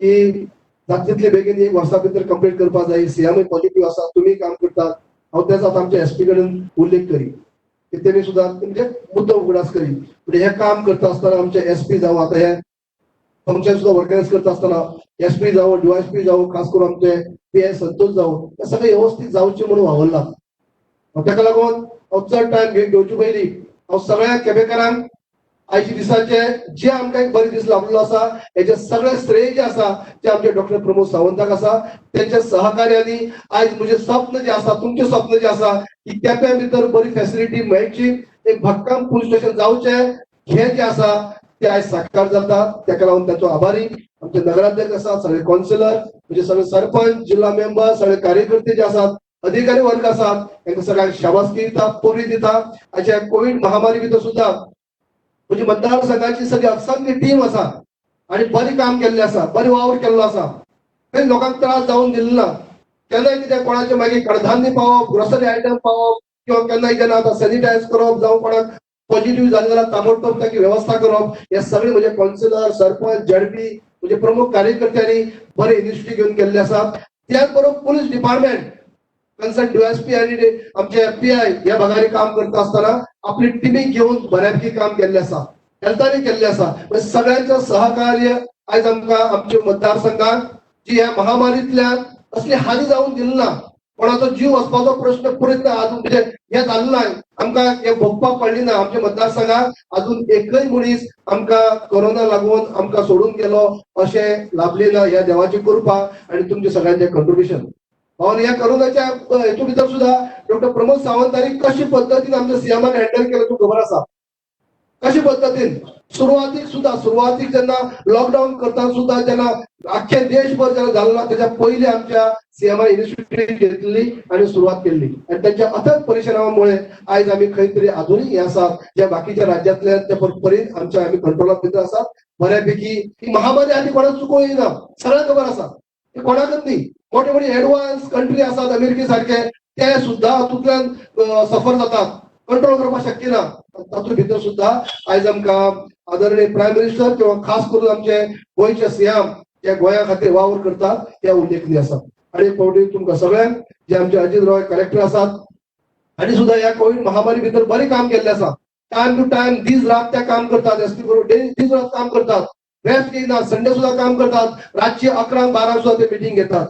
की जाता तितले बेगीन 1 वर्सा भितर कंप्लीट करपाक जाय सीएमय पॉझिटिव्ह आसा तुमी काम करतात हांव तेच आतां आमच्या एसपी कडेन उल्लेख करी की तेणी सुद्दां म्हणजे मुद्दम उगडास करी म्हणजे हे काम करता आसतना आमचे एसपी जावं आतां हे फंक्शन सुद्धा ऑर्गनायज करता आसतना एसपी जावं डीवायएसपी जावं खास करून आमचे पीआय संतोष जावं हे सगळे व्यवस्थित जावचे म्हणून वावरला ताका लागून चड टायम घेवचे पयलीं हांव सगळ्या केपेकारांक आयच्या दिसाचे जे आमकां एक बरे दीस लाभलेलो आसा हेचे सगळे श्रेय जे आसा ते आमचे डॉक्टर प्रमोद सावंताक आसा तेंच्या सहकार्यानी आयज म्हजे स्वप्न जे आसा तुमचे स्वप्न जे आसा की केप्यां भितर बरी फॅसिलिटी मेळची एक भक्कम पुलीस स्टेशन जावचे हे जे आसा ते आयज साकार जाता ताका लागून ताचो आभारी आमचे नगराध्यक्ष आसा सगळे काउन्सिलर म्हणजे सगळे सरपंच जिल्हा मेंबर सगळे कार्यकर्ते जे आसात अधिकारी वर्ग आसात तांकां सगळ्यांक शाबासकी दिता पोरी दिता अशा कोविड महामारी भितर सुद्धा म्हणजे मतदारसंघाची सगळी असंख्य टीम आसा आणि बरी काम केल्लें आसा बरी वावर केल्लो आसा काही लोकांक त्रास जावून दिल्लो ना केन्नाय कितें कोणाचे मागीर कडधान्य पावप ग्रोसरी आयटम पावप किंवा केन्नाय जेन्ना आतां सॅनिटायज करप जावं कोणाक पॉझिटिव्ह जालें जाल्यार ताबडतोब ताची वेवस्था करप हे सगळे म्हणजे काउन्सिलर सरपंच झडपी म्हणजे प्रमुख कार्यकर्त्यांनी बरे इनिशिएटीव घेवन केल्ले आसात त्याच बरोबर पुलीस डिपार्टमेंट कन्सर्न डीएसपी आणि आमचे पीआय या भागाने काम करता असताना आपली टिमी घेऊन बऱ्यापैकी काम केल्ले आसा हेल्थाने केल्ले आसा सगळ्यांचं सहकार्य आयज आमकां आमच्या मतदारसंघात जी ह्या महामारींतल्यान असली हानी जावून दिली ना कोणाचो जीव वचपाचो प्रयत्न अजून म्हणजे हे जाल्लो नाही. आमकां हे भोगपाक पडली ना. आमच्या मतदारसंघात अजून एकय मनीस आमकां कोरोना लागून आमकां सोडून गेलो अशें लाभले ना. ह्या देवाची कृपा आणि तुमचे सगळ्यांचे कंट्रिब्युशन. आणि या कोरोनाच्या हेतू भितर सुद्धा डॉक्टर प्रमोद सावंतांनी कशी पद्धतीन आमच्या सीएमान हँडल केलं तू खबर आसा. कशी पद्धतीन सुरुवातीक जेन्ना लॉकडाऊन करता सुद्धा जेन्ना अख्खे देशभर जेन्ना झाला त्याच्या पहिले आमच्या सीएमान इनिशिएटिव्ह घेतली आणि सुरुवात केली आणि त्यांच्या अथक परिश्रमामुळे आज आम्ही खंय तरी अजूनही हे आसात ज्या बाकीच्या राज्यातल्या त्या परीन आमच्या आम्ही कंट्रोलात भितर आसात. बऱ्यापैकी ही महामारी आधी कोणाक चुको येना. सगळ्यांक खबर आसा. हे कोणाकच न्ही. मोठे मोठे एडव्हान्स कंट्री आसात अमेरिके सारखे ते सुद्धा हातूंतल्यान सफर जातात. कंट्रोल करपाक शक्य ना. तातूंत भितर सुद्धा आयज आमकां आदरणीय प्रायम मिनिस्टर किंवा खास करून आमचे गोंयचे सीएम जे गोंया खातीर वावर करतात त्या उल्लेखनीय आसात. आणि फावटी तुमकां सगळ्यांक जे आमचे अजित रॉय कलेक्टर आसात आणि सुद्धा ह्या कोविड महामारी भितर बरें काम केल्लें आसा. टायम टू टायम दीस रात ते काम करतात. एसपी बरोबर दीस रात काम करतात. रेस्ट घेयनात. संडे सुद्धा काम करतात. रातची 11-12 सुद्धा ते मिटींग घेतात.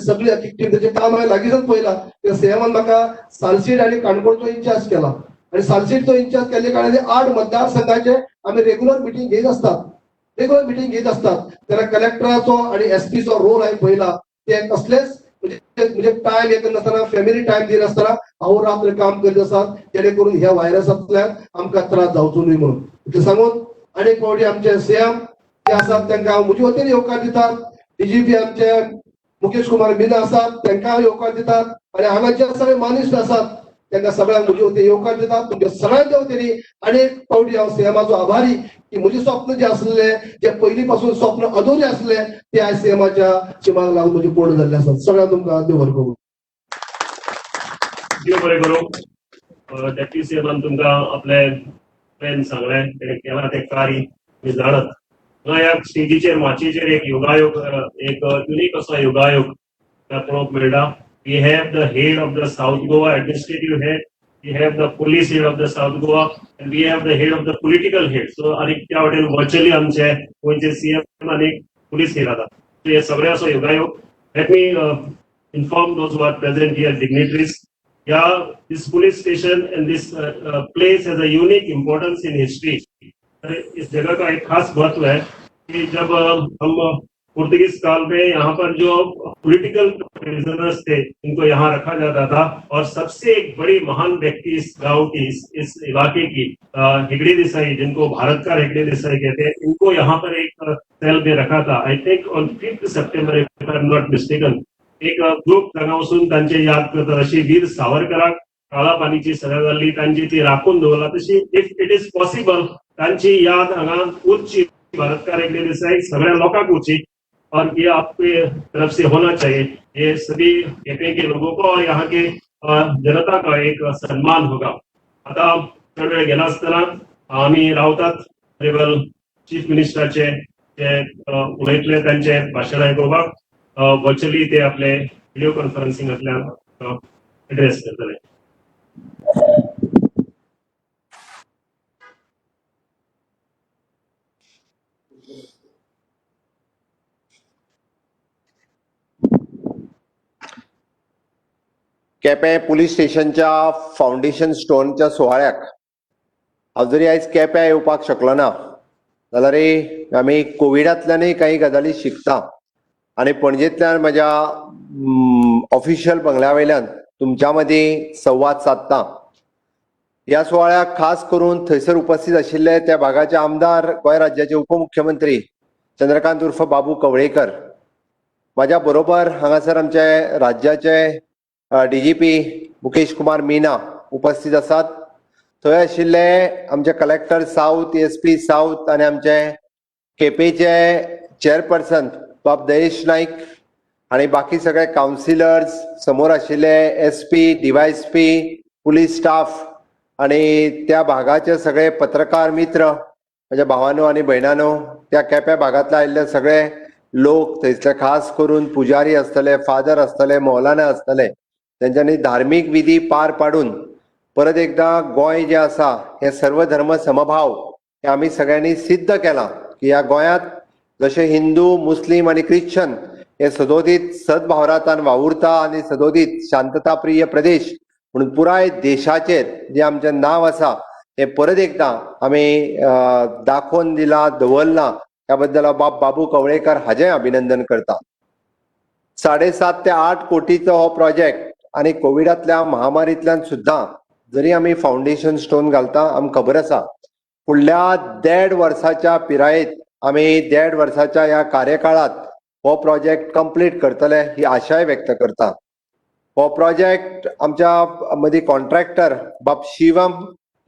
सगळी टीम त्याचे काम हांवें लागींच पळयलां. त्या सीएमान म्हाका सालसेट आणि काणकोणचो इंचार्ज केला आणि सालसेटचो इंचार्ज केल्ले कारणान 8 मतदारसंघाचे आम्ही रेग्युलर मिटींग घेत असतात. त्याला कलेक्टराचो आणि एसपीचो रोल हांवें पळयला. ते कसलेच म्हणजे टायम येत नासतना फॅमिली टायम दिनासतना असताना अहोरात्र काम करीत असतात जेणे करून ह्या व्हायरसांतल्यान आमकां त्रास जावचो न्ही म्हणून. ते सांगून अनेक फावटी आमचे सीएम जे आसात तांकां हांव म्हजे वतीन येवकार दितात. डीजीपी आमचे मुकेश कुमार मीना आसात तांकां येवकार दितात आणि हांगा जे सगळे मानिश्ट आसात त्यांना सगळ्यांक म्हजे वतीन येवकार दितात. तुमच्या सगळ्यांच्या वतीन अनेक फावटी हांव सीएमाचो आभारी की म्हजे स्वप्न जे आसले जे पयलीं पासून स्वप्न अधुरे आसले ते आयज सीएमाच्या चिमाक लागून म्हजे पूर्ण जाल्ले आसात. सगळ्यांक तुमकां देव बरें करूं. देव बरें करूं. डेप्युटी सीएमान तुमकां आपले प्लॅन सांगले तेणे केला ते कार्य मी जाणत. ह्या स्टेजीचेर माचयेचेर एक योगायोग एक युनिक असो योगायोग पळोवंक मेळटा. We have the head of the South Goa administrative head, we have the police head of the South Goa, and we have the head of the political head. So आणि त्या वाटेन व्हर्च्युअली आमचे गोंयचे CM आणि police head आसा. हे सगळे असो योगायोग. Let me inform those who are present here, dignitaries. This police station and this place has a unique importance in history. इस जगह का एक खास महत्व है कि जब हम पुर्तगीज काल में यहाँ पर जो पॉलिटिकल प्रिजनर्स थे इनको यहाँ रखा जाता था और सबसे एक बड़ी महान व्यक्ति इस गांव की इस इलाके की हेगड़े देसाई जिनको भारत का हेगड़े देसाई कहते हैं इनको यहाँ पर एक सेल में रखा था. I think on 5 September if I am not mistaken एक ग्रुप हांगा वचून तांचे याद करतात. अशी वीर सावरकराक काळा पानीची सजा जाल्ली तांची ती राखून दवरला तशी इफ इट इज पॉसिबल तांची याद हांगा उरची भारत का हेगड़े देसाई सगळ्या लोकांक उरची और ये आपके तरफ से होना चाहिए. ये सभी केपे के लोगों को और यहाँ के जनता का एक सम्मान होगा. आता थोडा वेळ गेला असताना आम्ही रावतात रेबल चीफ मिनिस्टरचे जे उलयतले त्यांचे भाशण आयकोवपाक व्हर्च्युअली ते आपले व्हिडिओ कॉन्फरन्सिंगांतल्यान एड्रेस करतले. केपें पुलीस स्टेशनच्या फाउंडेशन स्टोनच्या सुवाळ्याक हांव जरी आयज केप्यां येवपाक शकलो ना जाल्यार आमी कोविडांतल्यानय काही गजाली शिकता आनी पणजेंतल्यान म्हज्या ऑफिशियल बंगल्या वयल्यान तुमच्या मदीं संवाद सादता. ह्या सुवाळ्याक खास करून थंयसर उपस्थित आशिल्ले त्या भागाचे आमदार गोंय राज्याचे उपमुख्यमंत्री चंद्रकांत उर्फ बाबू कवळेकर, म्हाज्या बरोबर हांगासर आमचे राज्याचे डीजीपी मुकेश कुमार मीना उपस्थित आसात. थंय आशिल्ले आमचे कलेक्टर साउथ, एसपी साउथ आनी आमचे केपेचे चेअरपर्सन बाब दयेश नाईक आनी बाकी सगळे काउन्सिलर्स, समोर आशिल्ले एसपी, डीवायएसपी, पुलीस स्टाफ आनी त्या भागाचे सगळे पत्रकार मित्र, म्हज्या भावांनो आनी भयणांनो, त्या केप्या भागांतले आयिल्ले सगळे लोक, थंयसले खास करून पुजारी आसतले, फादर आसतले, मौलाना आसतले, तेंच्यांनी धार्मीक विधी पार पाडून परत एकदा गोंय जे आसा हे सर्व धर्म समभाव हे आमी सगळ्यांनी सिद्ध केला की ह्या गोंयांत जशे हिंदू, मुस्लीम आनी ख्रिश्चन हे सदोदीत सद्भावनांतल्यान वावुरता आनी सदोदीत शांतताप्रिय प्रदेश म्हणून पुराय देशाचेर जे आमचें नांव आसा हे परत एकदां आमी दाखोवन दिलां दवरलां त्या बद्दल हांव बाबू कवळेकर हाचें अभिनंदन करता. 7.5 ते 8 कोटीचो हो प्रोजेक्ट आनी कोविडांतल्या महामारींतल्यान सुद्दां जरी आमी फावंडेशन स्टोन घालता आमकां खबर आसा फुडल्या 1.5 वर्साच्या पिरायेंत आमी 1.5 वर्साच्या ह्या कार्यकाळांत हो प्रोजेक्ट कंप्लीट करतले ही आशाय व्यक्त करता. हो प्रोजेक्ट आमच्या मदीं कॉन्ट्रॅक्टर बाब शिवम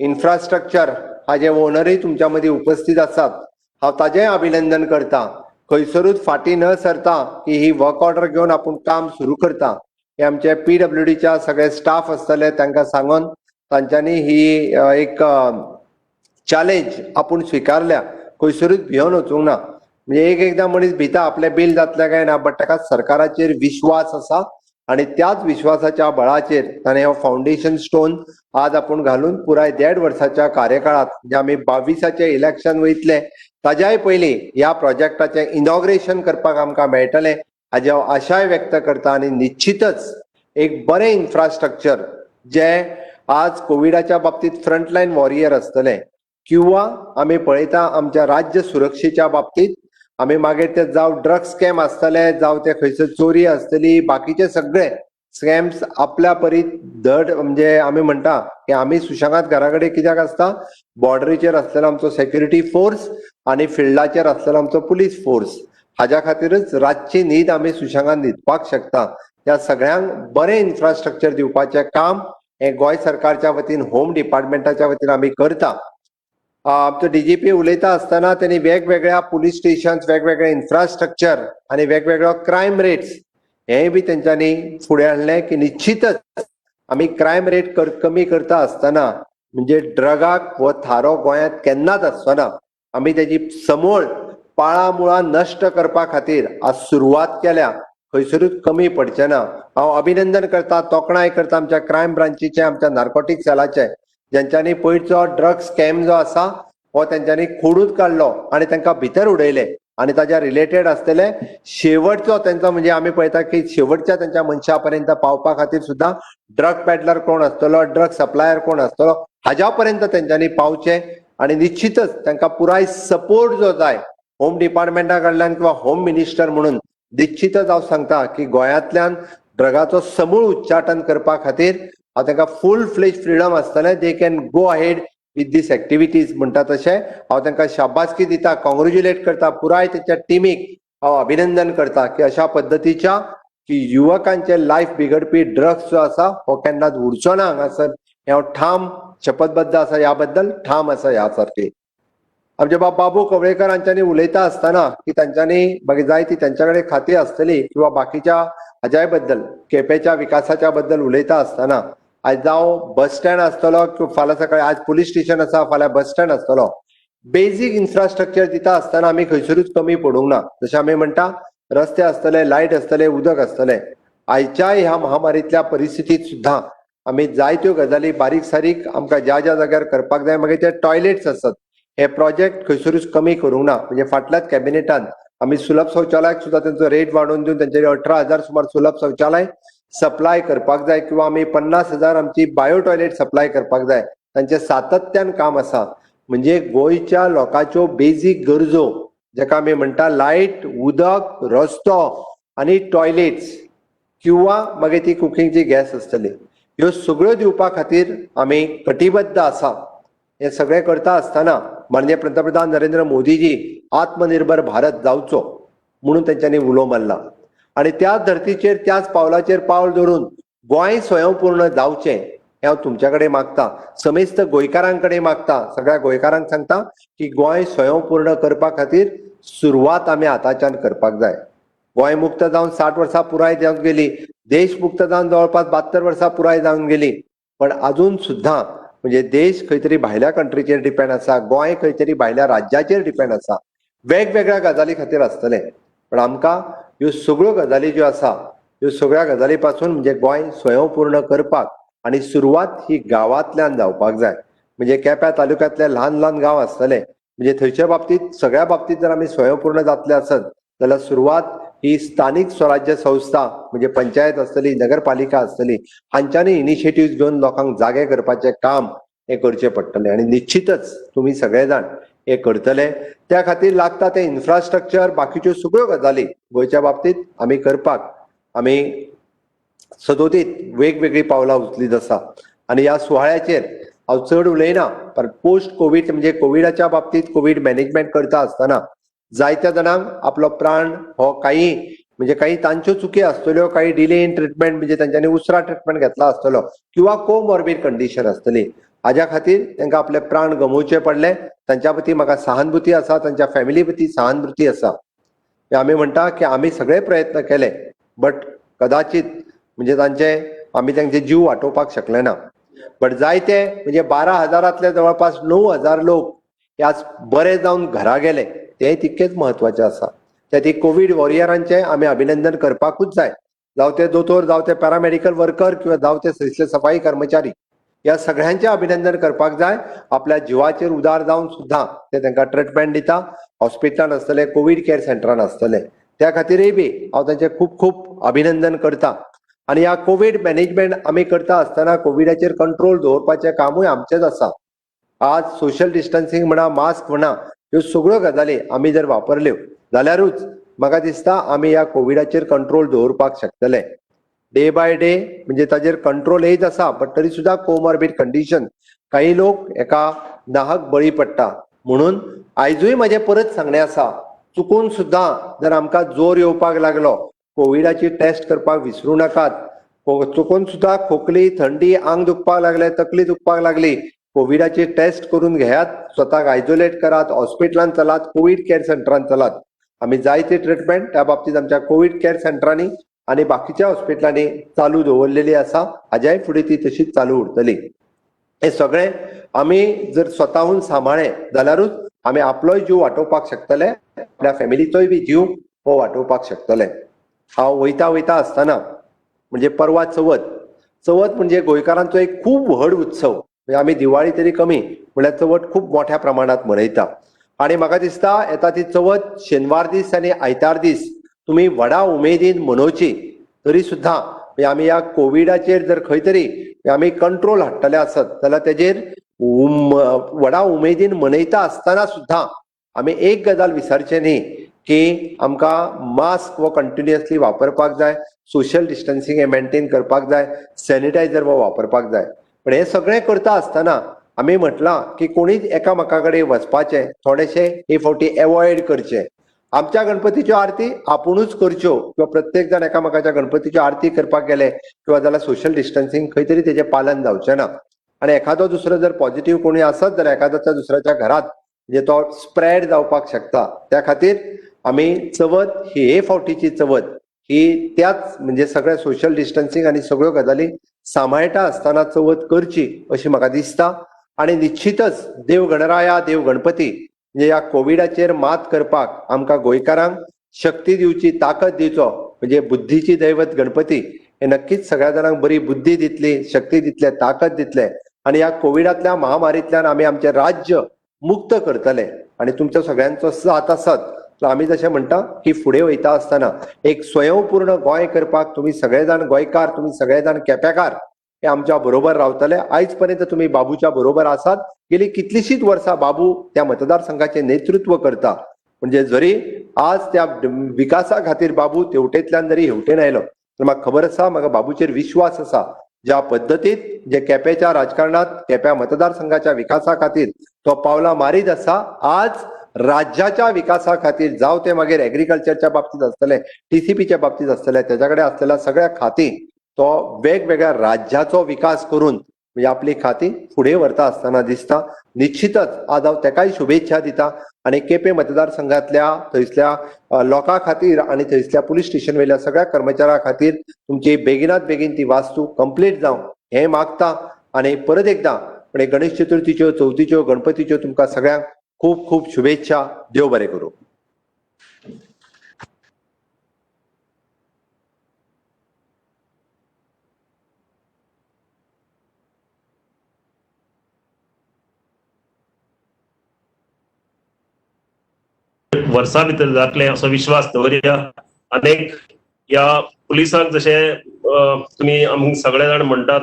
इन्फ्रास्ट्रक्चर हाजे ओनरूय तुमच्या मदीं उपस्थित आसात. हांव ताचेंय अभिनंदन करता. खंयसरूच फाटीं न सरता की ही वर्क ऑर्डर घेवन आपूण काम सुरू करता. हे आमचे PWDच्या सगळे स्टाफ आसतले तांकां सांगून तांच्यांनी ही एक चॅलेंज आपूण स्विकारल्या. खंयसरूच भियोन वचूंक ना. म्हणजे एकदां मनीस भिता आपले बिल जातले काय ना बट ताका सरकाराचेर विश्वास आसा आनी त्याच विश्वासाच्या बळाचेर ताणें हो फावंडेशन स्टोन आज आपूण घालून पुराय 1.5 वर्साच्या कार्यकाळांत जे आमी 22चे इलेक्शन वयतले ताज्याय पयलीं ह्या प्रोजेक्टाचें इनॉग्रेशन करपाक आमकां मेळटलें हाची हांव आशाय व्यक्त करता. आनी निश्चितच एक बरें इन्फ्रास्ट्रक्चर जे आज कोविडाच्या बाबतींत फ्रंटलायन वॉरियर आसतले किंवा आमी पळयता आमच्या राज्य सुरक्षेच्या बाबतींत आमी मागीर ते जावं ड्रग्स स्कॅम आसतले जावं ते खंयसर चोरी आसतली बाकीचे सगळे स्कॅम्स आपल्या परीत धड म्हणजे आमी म्हणटा की आमी सुशेगाद घरा कडेन कित्याक आसता बॉर्डरीचेर आसलेलो आमचो सेक्युरिटी फोर्स आनी फिल्डाचेर आसलेलो आमचो पुलीस फोर्स हाज्या खातीरच रातची न्हीद आमी सुशेगाद न्हिदपाक शकता. त्या सगळ्यांक बरें इन्फ्रास्ट्रक्चर दिवपाचें काम हे गोंय सरकारच्या वतीन होम डिपार्टमेंटाच्या वतीन आमी करता. आमचो DGP उलयता आसतना त्यांनी वेगवेगळ्या पुलीस स्टेशन्स वेगवेगळे इन्फ्रास्ट्रक्चर आनी वेगवेगळ्यो क्रायम रेट्स हेय बी तेंच्यांनी फुडें हाडलें की निश्चितच आमी क्रायम रेट कमी करता आसतना म्हणजे ड्रगाक हो थारो गोंयांत केन्नाच आसचो आमी तेजी समूळ पाळामुळां नश्ट करपा खातीर आज सुरवात केल्या खंयसरूच कमी पडचें ना. हांव अभिनंदन करता तोखणाय करता आमच्या क्रायम ब्रांचीचे आमच्या नार्कोटीक सेलाचे ज्यांच्यांनी पयरचो ड्रग्स स्कॅम जो आसा हो तेंच्यांनी खोडूच काडलो आनी तांकां भितर उडयले आनी ताच्या रिलेटेड आसतले शेवटचो तेंचो म्हणजे आमी पळयता की शेवटच्या तेंच्या मनशा पर्यंत पावपा खातीर सुद्दां ड्रग पॅडलर कोण आसतलो ड्रग सप्लायर कोण आसतलो हाज्या पर्यंत तेंच्यांनी पावचें आनी निश्चितच तांकां पुराय सपोर्ट जो जाय होम डिपार्टमेंटा कडल्यान किंवा होम मिनिस्टर म्हणून निश्चितच हांव सांगता की गोंयांतल्यान ड्रगाचो समूळ उच्चाटन करपा खातीर हांव तांकां फूल फ्लेज फ्रीडम आसतलें they can go ahead with these activities म्हणटा तशें हांव तांकां शाबासकी दिता कॉंग्रॅच्युलेट करता पुराय तेच्या टिमीक हांव अभिनंदन करता की अशा पद्दतीच्या की युवकांचे लायफ बिगडपी ड्रग्स जो आसा हो केन्नाच उरचो ना हांगासर हें हांव ठाम शपथबद्द आसा ह्या बद्दल ठाम आसा ह्या सारकी. आमचे बाबू कवळेकर हांच्यांनी उलयता आसतना की तांच्यांनी मागीर जाय ती तेंच्या कडेन खाती आसतली किंवा बाकीच्या हाज्याय बद्दल केपेंच्या विकासाच्या बद्दल उलयता आसतना आज जावं बस स्टँड आसतलो किंवा फाल्यां सकाळी आज पुलीस स्टेशन आसा फाल्यां बस स्टँड आसतलो बेजीक इन्फ्रास्ट्रक्चर दिता आसतना आमी खंयसरूच कमी पडूंक ना. जशें आमी म्हणटा रस्ते आसतले लायट आसतले उदक आसतलें. आयच्या ह्या महामारींतल्या परिस्थितींत सुद्दां आमी जायत्यो गजाली बारीक सारीक आमकां ज्या ज्या जाग्यार करपाक जाय मागीर ते टॉयलेट्स आसत हे प्रोजेक्ट खंयसरूच कमी करूंक ना. म्हणजे फाटल्याच कॅबिनेटान आमी सुलभ शौचालयाक सुद्दां तेंचो रेट वाडोवन दिवन तेंचे 18,000 सुमार सुलभ शौचालय सप्लाय करपाक जाय किंवा आमी 50,000 आमची बायो टॉयलेट सप्लाय करपाक जाय तांचें सातत्यान काम आसा. म्हणजे गोंयच्या लोकांच्यो बेजीक गरजो जाका आमी म्हणटा लायट उदक रस्तो आनी टॉयलेट्स किंवा मागीर ती कुकिंगची गॅस आसतली ह्यो सगळ्यो दिवपा खातीर आमी कटिबद्ध आसा. हे सगळें करता आसतना माननीय पंतप्रधान नरेंद्र मोदीजी आत्मनिर्भर भारत जावचो म्हणून तेंच्यांनी उलो मारला आनी त्याच धर्तीचेर त्याच पावलाचेर पावल दवरून गोंय स्वयंपूर्ण जावचें हें हांव तुमच्या कडेन मागता. समेस्त गोंयकारां कडेन मागता. सगळ्या गोंयकारांक सांगता की गोंय स्वयंपूर्ण करपा खातीर सुरवात आमी आतांच्यान करपाक जाय. गोंय मुक्त जावन 60 वर्सां पुराय जावन गेली. देश मुक्त जावन जवळपास 72 वर्सां पुराय जावन गेली. पण अजून सुद्दां म्हणजे देश खंय तरी भायल्या कंट्रीचेर डिपेंड आसा गोंय खंय तरी भायल्या राज्याचेर डिपेंड आसा. वेगवेगळ्या गजाली खातीर आसतलें पण आमकां ह्यो सगळ्यो गजाली ज्यो आसा ह्यो सगळ्या गजाली पासून म्हणजे गोंय स्वयंपूर्ण करपाक आनी सुरवात ही गांवांतल्यान जावपाक जाय. म्हणजे केप्यां तालुक्यांतले ल्हान ल्हान गांव आसतले म्हणजे थंयच्या बाबतींत सगळ्या बाबतींत जर आमी स्वयंपूर्ण जातले आसत जाल्यार सुरवात ही स्थानिक स्वराज्य संस्था म्हणजे पंचायत आसतली, नगरपालिका आसतली, हांच्यानी इनिशिएटिव्ह घेवन लोकांक जागे करपाचे काम हे करचे पडटले आणि निश्चितच तुम्ही सगळे जाण हे करतले. त्या खातीर लागता ते इन्फ्रास्ट्रक्चर बाकीच्यो सगळ्यो गजाली गोंयच्या बाबतीत आमी करपाक आमी सदोतीत वेगवेगळी पावलां उचलीत आसा आणि ह्या सुवाळ्याचेर हांव चड उलयना, पण पोस्ट कोविड म्हणजे कोविडाच्या बाबतीत कोविड मॅनेजमेंट करता आसतना जायत्या जाणांक आपलो प्राण हो काही तांच्यो चुकी आसतल्यो, काही डिले इन ट्रिटमेंट म्हणजे तांच्यांनी उसरा ट्रिटमेंट घेतला आसतलो किंवा कोमॉर्बिड कंडिशन आसतली, हाज्या खातीर तांकां आपले प्राण गमोवचे पडले. तांच्या प्रती म्हाका सहानुभूती आसा, तांच्या फॅमिली प्रती सहानुभूती आसा. आमी म्हणटा की आमी सगळे प्रयत्न केले, बट कदाचित म्हणजे तांचे जीव वाटोवपाक शकले ना. बट जायते म्हणजे 12,000 जवळपास 9,000 लोक हे आज बरे जावन घरा गेले, ते तितकेच महत्वाचे आसा. त्या कोविड वॉरियरांचे आमी अभिनंदन करपाकूच जाय. जावं ते दोतोर, जावं ते पॅरामेडिकल वर्कर किंवा जावं ते थंयसले सफाई कर्मचारी, या सगळ्यांचे अभिनंदन करपाक जाय. आपल्या जिवाचेर उदार जावन सुद्धा ते तांकां ट्रिटमेंट दिता. हॉस्पिटलान आसतले, कोविड केअर सेंटरान आसतले, त्या खातीरय बी हांव तांचे खूब खूब अभिनंदन करता. आणि ह्या कोविड मॅनेजमेंट आमी करता आसतना कोविडाचेर कंट्रोल दवरपाचें कामूय आमचेच आसा. आज सोशल डिस्टन्सिंग म्हणा, मास्क म्हणा, ह्यो सगळ्यो गजाली आमी जर वापरल्यो जाल्यारूच म्हाका दिसता आमी ह्या कोविडाचेर कंट्रोल दवरपाक शकतले. डे बाय डे म्हणजे ताजेर कंट्रोल येत आसा, बट तरी सुद्धा कोमॉर्बिड कंडिशन काही लोक एका नाहक बळी पडटा. म्हणून आयजूय म्हाजें परत सांगणें आसा, चुकून सुद्धा जर आमकां जोर येवपाक लागलो, कोविडाची टेस्ट करपाक विसरूं नाकात. चुकून सुद्धा खोकली, थंडी, आंग दुखपाक लागले, तकली दुखपाक लागली, कोविडाची टेस्ट करून घेयात, स्वताक आयसोलेट करात, हॉस्पिटलांत चलात, कोविड केअर सेंटरांत चलात. आमी जायती ट्रिटमेंट त्या बाबतीत आमच्या कोविड केअर सेंटरांनी आणि बाकीच्या हॉस्पिटलांनी चालू दवरलेली आसा. हाज्याय फुडें ती तशीच चालू उरतली. हे सगळे आमी जर स्वताहून सांबाळ्ळे जाल्यारूच आमी आपलोय जीव वाटोवपाक शकतले, आपल्या फॅमिलीचोय बी जीव हो वाटोवपाक शकतले. हांव वयता आसतना म्हणजे परवा चवथ म्हणजे गोंयकारांचो एक खूब व्हड उत्सव. म्हणजे आमी दिवाळी तरी कमी, म्हळ्यार चवथ खूब मोठ्या प्रमाणात मनयता. आणि म्हाका दिसता येता ती चवथ शेनवार दीस आनी आयतार दीस तुमी व्हडा उमेदीन मनोवची. तरी सुद्धा आमी ह्या कोविडाचेर जर खंय तरी आमी कंट्रोल हाडटले आसत जाल्यार तेजेर व्हडा उमेदीन मनयता आसतना सुद्धा आमी एक गजाल विसरचे न्ही की आमकां मास्क हो कंटिन्युअसली वापरपाक जाय, सोशल डिस्टन्सिंग हे मेंटेन करपाक जाय, सॅनिटायझर हो वापरपाक जाय. पण हे सगळें करता आसतना आमी म्हटलां की कोणीच एकामेका कडेन वचपाचें थोडेशे हे फावटी एवॉयड करचे. आमच्या गणपतीच्यो आरती आपुणूच करच्यो किंवा प्रत्येक जण एकामेकाच्या गणपतीच्यो आरती करपाक गेले किंवा जाल्यार सोशल डिस्टन्सिंग खंय तरी तेजें पालन जावचें ना. आणि एखादो दुसरो जर पॉझिटिव्ह कोणी आसत जाल्यार एखाद्याच्या दुसऱ्याच्या घरात म्हणजे तो स्प्रेड जावपाक शकता. त्या खातीर आमी चवथ ही हे फावटीची चवथ ही त्याच म्हणजे सगळ्या सोशल डिस्टन्सिंग आणि सगळ्यो गजाली सांबाळटा आसतना चवथ करची अशी म्हाका दिसता. आणि निश्चितच देव गणराया, देव गणपती म्हणजे ह्या कोविडाचेर मात करपाक आमकां गोंयकारांक शक्ती दिवची, ताकद दिवचो म्हणजे बुद्धीची दैवत गणपती हे नक्कीच सगळ्या जाणांक बरी बुद्धी दितली, शक्ती दितले, ताकद दितले आणि ह्या कोविडांतल्या महामारींतल्यान आमी आमचें राज्य मुक्त करतले. आणि तुमच्या सगळ्यांचो साथ आसत आमी जशें म्हणटा की फुडें वयता आसतना एक स्वयंपूर्ण गोंय करपाक तुमी सगळे जाण गोंयकार, तुमी सगळे जाण केपेंकार हे आमच्या बरोबर रावतले. आयज पर्यंत तुमी बाबूच्या बरोबर आसात. गेली कितलीशींच वर्सां बाबू त्या मतदारसंघाचे नेतृत्व करता. म्हणजे जरी आज त्या विकासा खातीर बाबू तेवटेंतल्यान जरी हेवटेन आयलो तर म्हाका खबर आसा, म्हाका बाबूचेर विश्वास आसा. ज्या पद्दतीत जे केपेंच्या राजकारणात केप्यां मतदारसंघाच्या विकासा खातीर तो पावलां मारीत आसा, आज राज्याच्या विकासा खातीर जावं ते मागीर एग्रीकल्चरच्या बाबतीत आसतले, टीसीपीच्या बाबतीत आसतले, तेच्या कडेन आसलेल्या सगळ्या खाती तो वेगवेगळ्या राज्याचो विकास करून म्हणजे आपली खाती फुडें व्हरता आसतना दिसता. निश्चितच आज हांव तेकाय शुभेच्छा दिता आणि केपें मतदारसंघातल्या थंयसल्या लोकां खातीर आणि थंयसल्या पुलीस स्टेशन वयल्या सगळ्या कर्मचाऱ्यां खातीर तुमची बेगिनात बेगीन ती वास्तू कंप्लीट जावं हें मागता. आणि परत एकदां म्हणजे गणेश चतुर्थीच्यो, चवथीच्यो, गणपतीच्यो तुमकां सगळ्यांक खूब खूब शुभेच्छा. देव बरें करूं. वर्सां भितर जातलें असो विश्वास दवरया अनेक या पुलिसांक जशे तुम्ही आमक सगळे जाण म्हणटात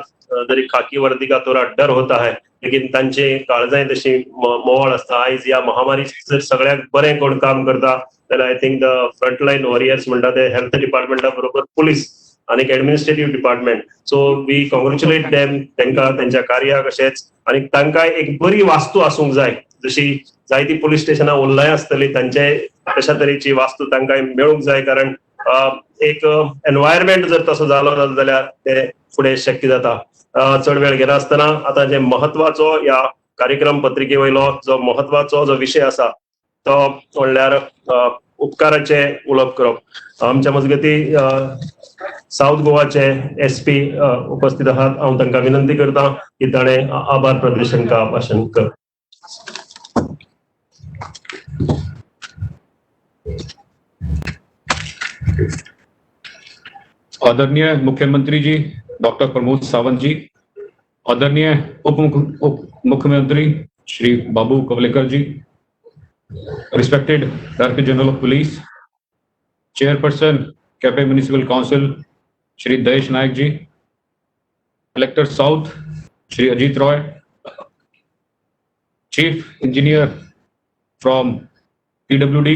जरी खाकी वर्दी का थोडा डर होता है लेकिन तांची काळजाय तशी मोवाळ आसता. आयज या महामारी जर सगळ्याक बरें कोण काम करता जाल्यार I think the frontline warriors म्हणटा ते हेल्थ डिपार्टमेंटा बरोबर पुलीस आणि administrative department. So we congratulate them, तांकां त्यांच्या कार्याक अशेंच आणि तांकां एक बरी वास्तू आसूंक जाय जशी जायती पुलीस स्टेशनां उरलाय आसतली तांचे तशा तरेची वास्तू तांकां मेळूंक जाय. कारण एक एनवायरमेंट जर तसो जालो जाल्यार ते फुडें शक्य जाता. चड वेळ घेनासतना आता जे महत्वाचो या कार्यक्रम पत्रिके वयलो जो महत्वाचो जो विषय आसा तो म्हणल्यार उपकाराचे उलोवप करप. आमच्या मजगती साऊथ गोवाचे SP उपस्थित आहात. हांव तांकां विनंती करता की ताणें आभार प्रदर्शन का भाशण कर. आदरणीय मुख्यमंत्री जी डॉक्टर प्रमोद सावंत जी, आदरणीय उप मुख्यमंत्री Shri Babu Kavlekar ji, respected director general of police, chairperson Quepem municipal council Shri Dayesh Naik ji, collector south Shri Ajit Roy, chief engineer from PWD,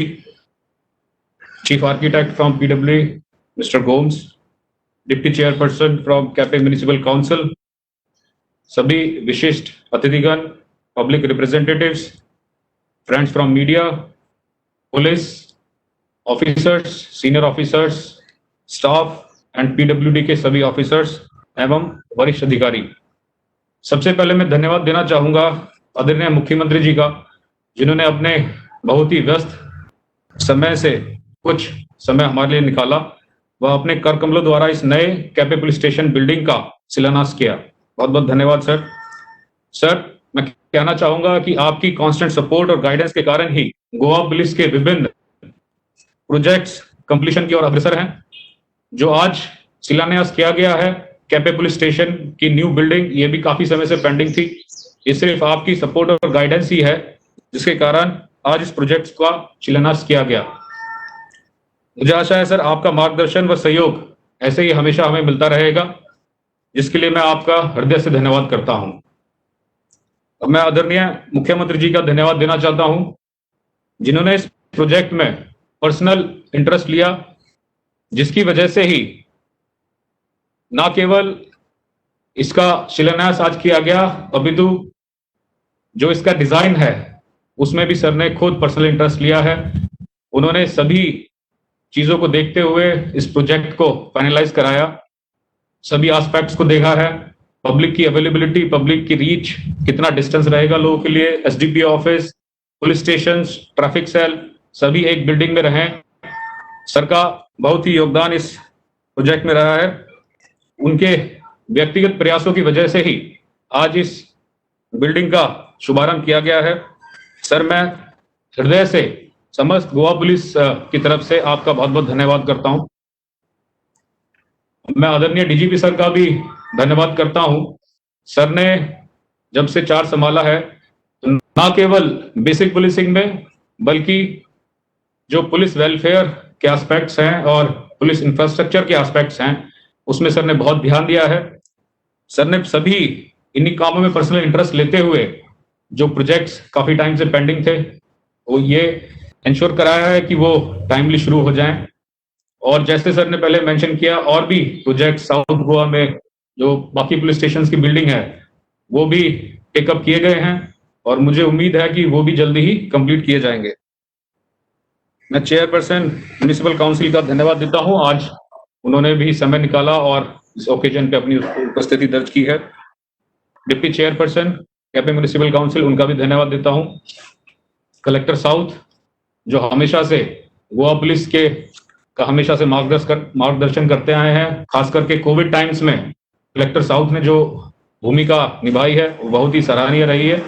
chief architect from PWD mister Gomes, deputy chairperson from Quepem municipal council, सभी विशिष्ट अतिथिगण, public representatives, friends from media, police officers, senior officers, staff and PWD के सभी officers एवं वरिष्ठ अधिकारी, सबसे पहले मैं धन्यवाद देना चाहूंगा आदरणीय मुख्यमंत्री जी का, जिन्होंने अपने बहुत ही व्यस्त समय से कुछ समय हमारे लिए निकाला। वह अपने कर कमलों द्वारा इस नए कैपे पुलिस स्टेशन बिल्डिंग का शिलान्यास किया। बहुत बहुत धन्यवाद सर। सर, मैं कहना चाहूंगा कि आपकी कांस्टेंट सपोर्ट और गाइडेंस के कारण ही गोवा पुलिस के विभिन्न प्रोजेक्ट्स कंप्लीशन की ओर अग्रसर हैं। जो आज शिलान्यास किया गया है कैपे पुलिस स्टेशन की न्यू बिल्डिंग, ये भी काफी समय से पेंडिंग थी। ये सिर्फ आपकी सपोर्ट और गाइडेंस ही है जिसके कारण आज इस प्रोजेक्ट का शिलान्यास किया गया। मुझे आशा है सर आपका मार्गदर्शन व सहयोग ऐसे ही हमेशा हमें मिलता रहेगा, जिसके लिए मैं आपका हृदय से धन्यवाद करता हूं। अब मैं आदरणीय मुख्यमंत्री जी का धन्यवाद देना चाहता हूं, जिन्होंने इस प्रोजेक्ट में पर्सनल इंटरेस्ट लिया, जिसकी वजह से ही ना केवल इसका शिलान्यास आज किया गया, अपितु जो इसका डिजाइन है उसमें भी सर ने खुद पर्सनल इंटरेस्ट लिया है। उन्होंने सभी चीजों को देखते हुए इस प्रोजेक्ट को फाइनलाइज कराया, सभी एस्पेक्ट्स को देखा है, पब्लिक की अवेलेबिलिटी, पब्लिक की रीच, कितना डिस्टेंस रहेगा लोगों के लिए, SDPO office, police station, traffic cell, सभी एक बिल्डिंग में रहे। सर का बहुत ही योगदान इस प्रोजेक्ट में रहा है। उनके व्यक्तिगत प्रयासों की वजह से ही आज इस बिल्डिंग का शुभारंभ किया गया है। सर, मैं हृदय से समस्त गोवा पुलिस की तरफ से आपका बहुत बहुत धन्यवाद करता हूं। मैं आदरणीय DGP सर का भी धन्यवाद करता हूं। सर ने जब से चार्ज संभाला है तो ना केवल बेसिक पुलिसिंग में, बल्कि जो पुलिस वेलफेयर के एस्पेक्ट्स हैं और पुलिस इंफ्रास्ट्रक्चर के एस्पेक्ट्स हैं, उसमें सर ने बहुत ध्यान दिया है। सर ने सभी इन्हीं कामों में पर्सनल इंटरेस्ट लेते हुए जो प्रोजेक्ट्स काफी टाइम से पेंडिंग थे, वो ये इंश्योर कराया है कि वो टाइमली शुरू हो जाएं। और जैसे सर ने पहले मेंशन किया, और भी प्रोजेक्ट साउथ गोवा में जो बाकी पुलिस स्टेशन की बिल्डिंग है वो भी टेकअप किए गए हैं और मुझे उम्मीद है कि वो भी जल्दी ही कंप्लीट किए जाएंगे। मैं चेयरपर्सन म्युनिसिपल काउंसिल का धन्यवाद देता हूं। आज उन्होंने भी समय निकाला और इस ओकेजन पे अपनी उपस्थिति दर्ज की है। Deputy chairperson Quepem municipal council, उनका भी धन्यवाद देता हूं। कलेक्टर साउथ, जो हमेशा से गोवा पुलिस के का हमेशा से मार्गदर्शन करते आए हैं, खास करके कोविड टाइम्स में कलेक्टर साउथ ने जो भूमिका निभाई है वो बहुत ही सराहनीय रही है।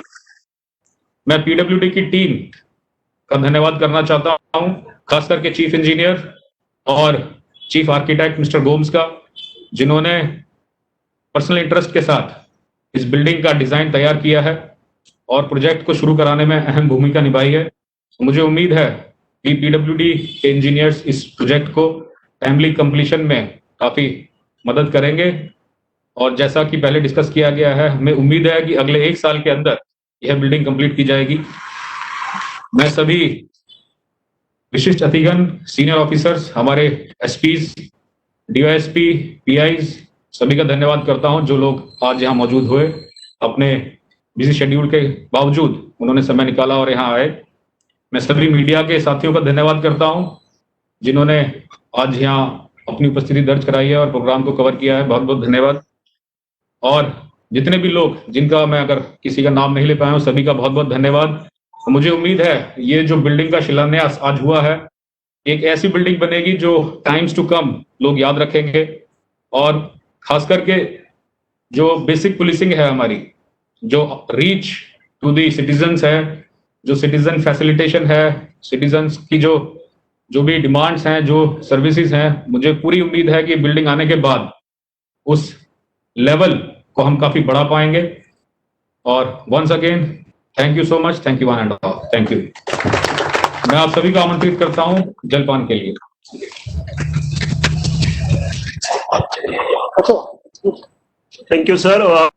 मैं PWD की टीम का धन्यवाद करना चाहता हूं, खास करके चीफ इंजीनियर और चीफ आर्किटेक्ट मिस्टर गोम्स का, जिन्होंने पर्सनल इंटरेस्ट के साथ इस बिल्डिंग का डिजाइन तैयार किया है और प्रोजेक्ट को शुरू कराने में अहम भूमिका निभाई है। मुझे उम्मीद है कि PWD के इंजीनियर्स इस प्रोजेक्ट को फैमिली कंप्लीशन में काफी मदद करेंगे। और जैसा कि पहले डिस्कस किया गया है, हमें उम्मीद है कि अगले 1 साल के अंदर यह बिल्डिंग कंप्लीट की जाएगी। मैं सभी विशिष्ट अतिथिगण, सीनियर ऑफिसर्स, हमारे एसपीज, डीवाईएसपी, पीआईज, सभी का धन्यवाद करता हूं जो लोग आज यहाँ मौजूद हुए। अपने बिजी शेड्यूल के बावजूद उन्होंने समय निकाला और यहाँ आए। मैं सभी मीडिया के साथियों का धन्यवाद करता हूं जिन्होंने आज यहाँ अपनी उपस्थिति दर्ज कराई है और प्रोग्राम को कवर किया है। बहुत बहुत धन्यवाद। और जितने भी लोग जिनका मैं अगर किसी का नाम नहीं ले पाया हूं, सभी का बहुत बहुत धन्यवाद। मुझे उम्मीद है ये जो बिल्डिंग का शिलान्यास आज हुआ है, एक ऐसी बिल्डिंग बनेगी जो टाइम्स टू कम लोग याद रखेंगे। और खास करके जो बेसिक पुलिसिंग है हमारी, जो रीच टू दी सिटीजन्स है, जो सिटीजन फैसिलिटेशन है, सिटीजन्स की जो भी डिमांड्स हैं, जो सर्विसेज हैं, मुझे पूरी उम्मीद है कि बिल्डिंग आने के बाद उस लेवल को हम काफी बढ़ा पाएंगे। और once again thank you so much, thank you one and all, thank you. मैं आप सभी को आमंत्रित करता हूं जलपान के लिए। Thank you sir.